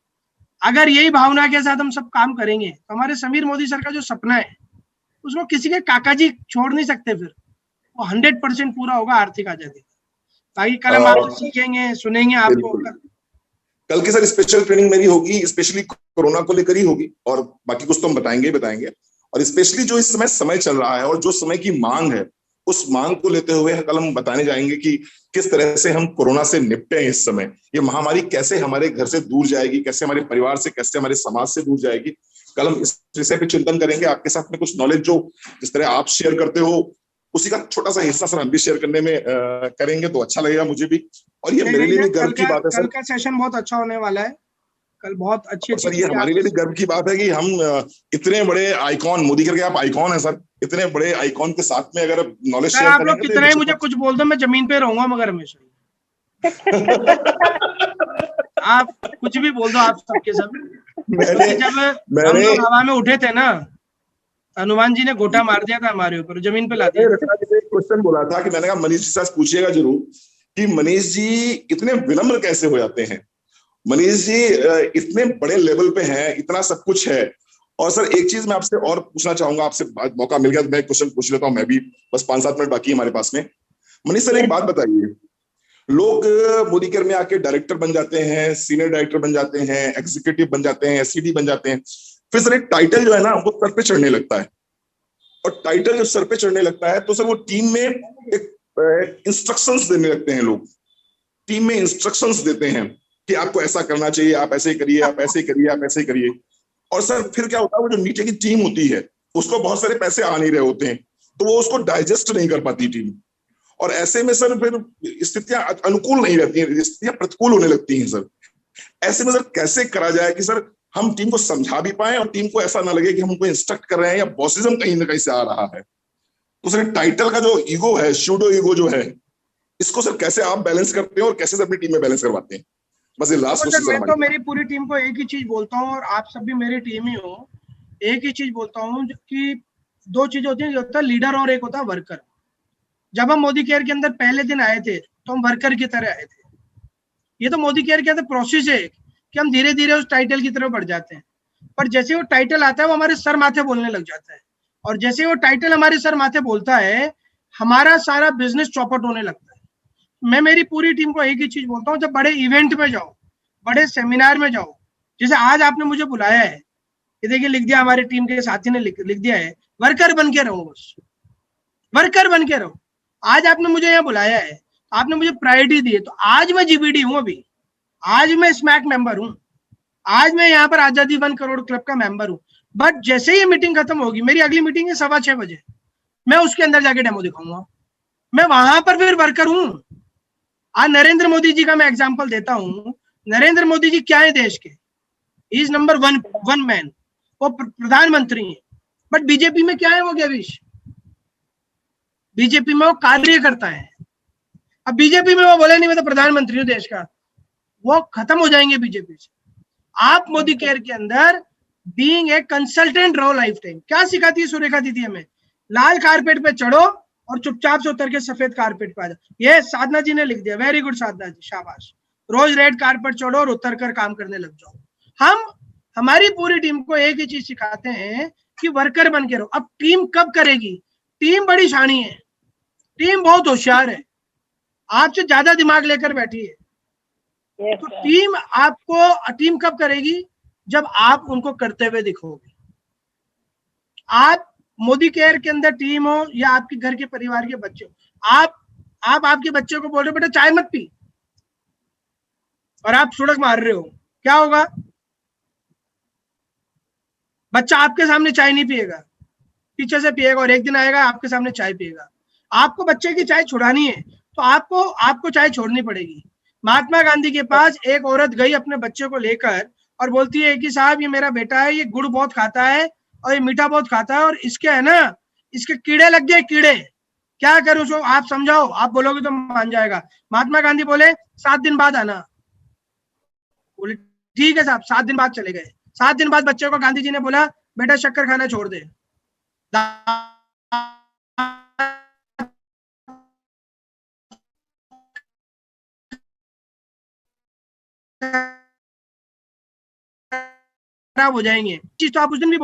अगर यही भावना के साथ हम सब काम करेंगे तो हमारे समीर मोदी सर का जो सपना है उसको किसी के काका जी छोड़ नहीं सकते, फिर वो 100% पूरा होगा, आर्थिक आजादी। बाकी कल हम आपसे सीखेंगे, सुनेंगे आपको। कल की सर स्पेशल ट्रेनिंग मेरी होगी, स्पेशली कोरोना को लेकर ही होगी, और बाकी कुछ तो हम बताएंगे। और स्पेशली जो इस समय चल रहा है और जो समय की मांग है, उस मांग को लेते हुए कल हम बताने जाएंगे कि किस तरह से हम कोरोना से निपटे हैं इस समय। ये महामारी कैसे हमारे घर से दूर जाएगी, कैसे हमारे परिवार से, कैसे हमारे समाज से दूर जाएगी। कल हम इस विषय पे चिंतन करेंगे। आपके साथ में कुछ नॉलेज जो जिस तरह आप शेयर करते हो, उसी का छोटा सा हिस्सा सर हम भी शेयर करने में करेंगे, तो अच्छा लगेगा मुझे भी। और ये मेरे लिए भी गर्व की बात है सर, कल का सेशन बहुत अच्छा होने वाला है। कल बहुत अच्छी सर, ये हमारे लिए भी गर्व की बात है कि हम इतने बड़े आइकॉन, मोदी करके आप आइकॉन है सर, इतने बड़े आइकॉन के साथ में अगर नॉलेज शेयर आप लोग कितने मुझे कुछ बोल दो, मैं जमीन पे रहूंगा मगर हमेशा। आप कुछ भी बोल दो, आप सबके सब। जब हम लोग हवा में उठे थे ना, हनुमान जी ने गोटा मार दिया था हमारे ऊपर, जमीन पे ला दिया। एक क्वेश्चन बोला था कि मैंने कहा मनीष जी से पूछिएगा जरूर कि मनीष जी इतने विनम्र कैसे हो जाते हैं। मनीष जी इतने बड़े लेवल पे हैं, इतना सब कुछ है। और सर एक चीज मैं आपसे और पूछना चाहूंगा, आपसे मौका मिल गया तो मैं क्वेश्चन पूछ लेता हूँ मैं भी, बस 5-7 मिनट बाकी है हमारे पास में। मनीष सर एक बात बताइए, लोग मोदी केयर में आके डायरेक्टर बन जाते हैं, सीनियर डायरेक्टर बन जाते हैं, एग्जीक्यूटिव बन जाते हैं, एससीडी बन जाते हैं, फिर सर एक टाइटल जो है ना वो सर पे चढ़ने लगता है। और टाइटल जब सर पे चढ़ने लगता है तो सर वो टीम में एक इंस्ट्रक्शंस देने लगते हैं। लोग टीम में इंस्ट्रक्शंस देते हैं कि आपको ऐसा करना चाहिए, आप ऐसे करिए, आप ऐसे करिए, आप ऐसे करिए। और सर फिर क्या होता है, वो जो नीचे की टीम होती है उसको बहुत सारे पैसे आ नहीं रहे होते हैं, तो वो उसको डाइजेस्ट नहीं कर पाती टीम। और ऐसे में सर फिर स्थितियां अनुकूल नहीं रहती हैं, स्थितियां प्रतिकूल होने लगती हैं। सर ऐसे में सर कैसे करा जाए कि सर हम टीम को समझा भी पाए और टीम को ऐसा ना लगे कि हम उनको इंस्ट्रक्ट कर रहे हैं या बॉसिज्म कहीं ना कहीं से आ रहा है। तो सर टाइटल का जो ईगो है, शूडो ईगो जो है, इसको सर कैसे आप बैलेंस करते हैं और कैसे सर अपनी टीम में बैलेंस करवाते हैं? बस ये लास्ट क्वेश्चन। मैं तो मेरी पूरी टीम को एक ही चीज बोलता हूँ, और आप सब भी मेरी टीम ही हो, एक ही चीज बोलता हूँ कि 2 चीजें होती है, जो होता है लीडर और एक होता है वर्कर। जब हम मोदी केयर के अंदर पहले दिन आए थे तो हम वर्कर की तरह आए थे, ये तो मोदी केयर के अंदर प्रोसेस है कि हम धीरे धीरे उस टाइटल की तरफ बढ़ जाते हैं, पर जैसे वो टाइटल आता है वो हमारे सर माथे बोलने लग जाता है, और जैसे वो टाइटल हमारे सर माथे बोलता है हमारा सारा बिजनेस चौपट होने लगता है। मैं मेरी पूरी टीम को एक ही चीज बोलता हूँ, जब बड़े इवेंट में जाओ, बड़े सेमिनार में जाओ, जैसे आज आपने मुझे बुलाया है, ये देखिए लिख दिया, हमारे टीम के साथी ने लिख दिया है, वर्कर बन के रहो, बस वर्कर बन के रहो। आज आपने मुझे यहाँ बुलाया है, आपने मुझे प्रायोरिटी दी है, तो आज मैं जीबीडी हूँ, अभी आज मैं स्मैक मेंबर हूँ, आज मैं यहाँ पर आजादी 1 करोड़ क्लब का मेंबर हूँ। बट जैसे ही मीटिंग खत्म होगी, मेरी अगली मीटिंग है 6:15 बजे, मैं उसके अंदर जाके डेमो दिखाऊंगा, मैं वहां पर फिर वर्कर हूँ। आज नरेंद्र मोदी जी का मैं एग्जाम्पल देता हूँ, नरेंद्र मोदी जी क्या है देश के, इज नंबर वन मैन, वो प्रधानमंत्री है, बट बीजेपी में क्या है वो गेविश, बीजेपी में वो कार्य करता है। अब बीजेपी में वो बोले नहीं मैं तो प्रधानमंत्री हूँ देश का, वो खत्म हो जाएंगे बीजेपी से। आप मोदी केयर के अंदर बीइंग ए कंसल्टेंट रहो लाइफ टाइम। क्या सिखाती है सुरेखा दीदी हमें, लाल कारपेट पे चढ़ो और चुपचाप से उतर के सफेद कारपेट पे आ जाओ। ये साधना जी ने लिख दिया, वेरी गुड साधना जी, शाबाश। रोज रेड कारपेट चढ़ो और उतर कर काम करने लग जाओ। हम हमारी पूरी टीम को एक ही चीज सिखाते हैं कि वर्कर बन के रहो। अब टीम कब करेगी, टीम बड़ी शानी है, टीम बहुत होशियार है, आपसे ज्यादा दिमाग लेकर बैठी है। तो टीम आपको, टीम कब करेगी, जब आप उनको करते हुए दिखोगे। आप मोदी केयर के अंदर टीम हो या आपके घर के परिवार के बच्चे हो, आप आपके बच्चे को बोल रहे हो बेटा चाय मत पी, और आप सुड़क मार रहे हो, क्या होगा, बच्चा आपके सामने चाय नहीं पिएगा, पीछे से पिएगा, और एक दिन आएगा आपके सामने चाय पिएगा। आपको बच्चे की चाय छुड़ानी है तो आपको चाय छोड़नी पड़ेगी। महात्मा गांधी के पास एक औरत गई अपने बच्चे को लेकर और बोलती है कि साहब ये मेरा बेटा है, ये गुड़ बहुत खाता है और ये मीठा बहुत खाता है, और इसके है ना, इसके कीड़े लग गए, कीड़े, क्या करूं उसको, आप समझाओ, आप बोलोगे तो मान जाएगा। महात्मा गांधी बोले 7 दिन बाद आना। बोले ठीक है साहब, 7 दिन बाद चले गए। 7 दिन बाद बच्चे को गांधी जी ने बोला बेटा शक्कर खाना छोड़ दे, खराब हो जाएंगे। चीज तो आप उस दिन भी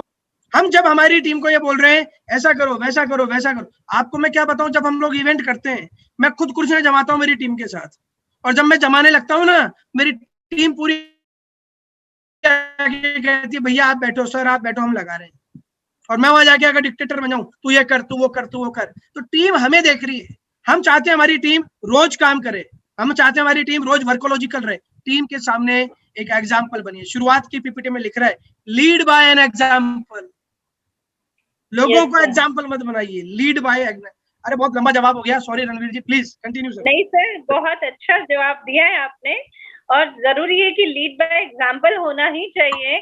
हम जब हमारी टीम को ये बोल रहे हैं ऐसा करो वैसा करो वैसा करो, आपको मैं क्या बताऊं, जब हम लोग इवेंट करते हैं मैं खुद कुर्सियां जमाता हूं मेरी टीम के साथ, और जब मैं जमाने लगता हूं ना मेरी टीम पूरी कहती है भैया आप बैठो, सर आप बैठो, हम लगा रहे हैं, और मैं वहां जाके अगर डिक्टेटर बन जाऊं, तू ये कर, तू वो कर, तू वो कर। तो टीम हमें देख रही है, हम चाहते हैं हमारी टीम रोज काम करे, हम चाहते हैं हमारी टीम रोज वर्कोलॉजिकल रहे, टीम के सामने एक एग्जाम्पल बनिए। शुरुआत की पीपीटी में लिख रहा है लीड बाय एन एग्जाम्पल, लोगों को एग्जाम्पल मत बनाइए, लीड बाय। अरे बहुत लंबा जवाब हो गया, sorry Ranveer ji, please continue sir. नहीं सर, बहुत अच्छा जवाब दिया है आपने, और जरूरी है कि लीड बाय एग्जाम्पल होना ही चाहिए,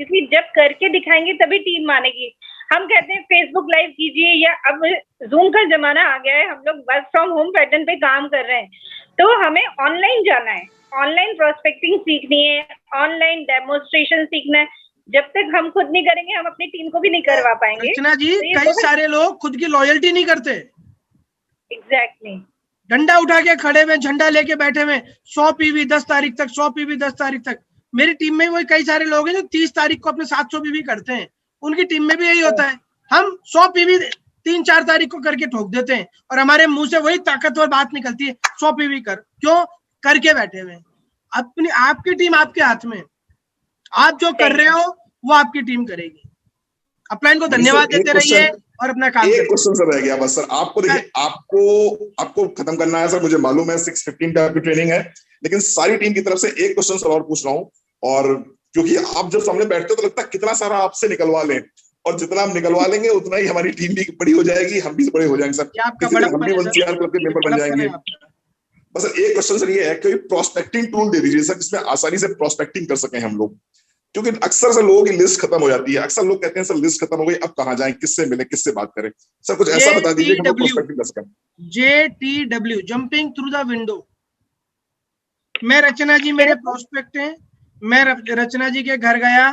क्योंकि जब करके दिखाएंगे तभी टीम मानेगी। हम कहते हैं फेसबुक लाइव कीजिए, या अब जूम का जमाना आ गया है, हम लोग वर्क फ्रॉम होम पैटर्न पे काम कर रहे हैं, तो हमें ऑनलाइन जाना है, ऑनलाइन प्रोस्पेक्टिंग सीखनी है, ऑनलाइन डेमोन्स्ट्रेशन सीखना है। जब तक हम खुद नहीं करेंगे हम अपनी टीम को भी नहीं करवा पाएंगे। रचना जी, कई सारे लोग खुद की लॉयल्टी नहीं करते। एग्जैक्टली, डंडा उठा के खड़े हुए, झंडा लेके बैठे हुए, 100 पीवी 10 तारीख तक, 100 पीवी 10 तारीख तक। मेरी टीम में वही कई सारे लोग हैं जो 30 तारीख को अपने 700 पीवी करते हैं, उनकी टीम में भी यही होता है। हम 100 पीवी 3-4 तारीख को करके ठोक देते हैं, और हमारे मुंह से वही ताकतवर बात निकलती है 100 पीवी कर, क्यों करके बैठे हुए। अपनी आपकी टीम आपके हाथ में, आप जो कर रहे हो वो आपकी टीम करेगी। अपलाइन को धन्यवाद देते रहिए और अपना काम एक क्वेश्चन सर रह गया बस सर, आपको देखिए, आपको खत्म करना है सर, मुझे मालूम है 6:15 पे आपकी ट्रेनिंग है, लेकिन सारी टीम की तरफ से एक क्वेश्चन सर और पूछ रहा हूँ, और क्योंकि आप जब सामने बैठते हो तो लगता है कितना सारा आपसे निकलवा लें, और जितना हम निकलवा लेंगे उतना ही हमारी टीम भी बड़ी हो जाएगी, हम भी बड़े हो जाएंगे सर, हम भी 1CR क्लब के मेंबर बन जाएंगे। बस सर एक क्वेश्चन सर ये है कि प्रोस्पेक्टिंग टूल दे दीजिए सर, जिसमें आसानी से प्रोस्पेक्टिंग कर सकें हम लोग, क्योंकि अक्सर से लोगों की लिस्ट खत्म हो जाती है, अक्सर लोग कहते हैं सर लिस्ट खत्म हो गई, अब कहाँ जाएं, किससे मिले, किससे बात करें, सर कुछ ऐसा बता दीजिए कि हम प्रोस्पेक्टिंग कर सकें। JTW, jumping through the window. मैं रचना जी मेरे प्रोस्पेक्ट हैं, मैं रचना जी के घर गया,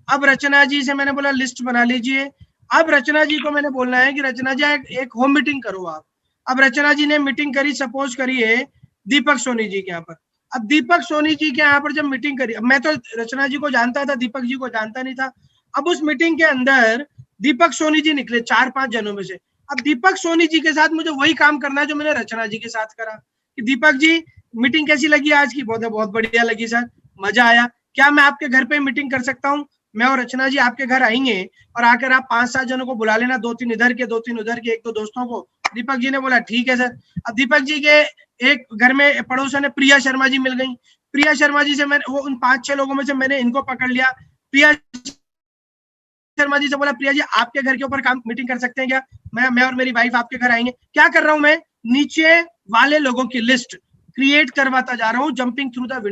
अब रचना जी से मैंने बोला लिस्ट बना लीजिए। अब रचना जी को मैंने बोलना है कि रचना जी एक होम मीटिंग करो आप। अब रचना जी ने मीटिंग करी, सपोज करिए दीपक सोनी जी के यहाँ पर। अब दीपक सोनी जी के यहाँ पर जब मीटिंग करी, मैं तो रचना जी को जानता था, दीपक जी को जानता नहीं था। अब उस मीटिंग के अंदर दीपक सोनी जी निकले 4-5 जनों में से। अब दीपक सोनी जी के साथ मुझे वही काम करना है जो मैंने रचना जी के साथ करा कि दीपक जी मीटिंग कैसी लगी आज की? बहुत बढ़िया लगी सर, मजा आया। क्या मैं आपके घर पे मीटिंग कर सकता हूँ? मैं और रचना जी आपके घर आएंगे और आकर आप 5-7 जनों को बुला लेना, 2-3 इधर के 2-3 उधर के, 1-2 दोस्तों को। दीपक जी ने बोला ठीक है सर। अब दीपक जी के एक घर में पड़ोसन है प्रिया शर्मा जी मिल गई। प्रिया शर्मा जी से मैंने वो उन 5-6 लोगों में से मैंने इनको पकड़ लिया। प्रिया शर्मा जी से बोला प्रिया जी आपके घर के ऊपर काम मीटिंग कर सकते हैं क्या? मैं और मेरी वाइफ आपके घर आएंगे। क्या कर रहा हूं मैं? नीचे वाले लोगों की लिस्ट क्रिएट करवाता जा रहा हूँ, जंपिंग थ्रू द विंडो।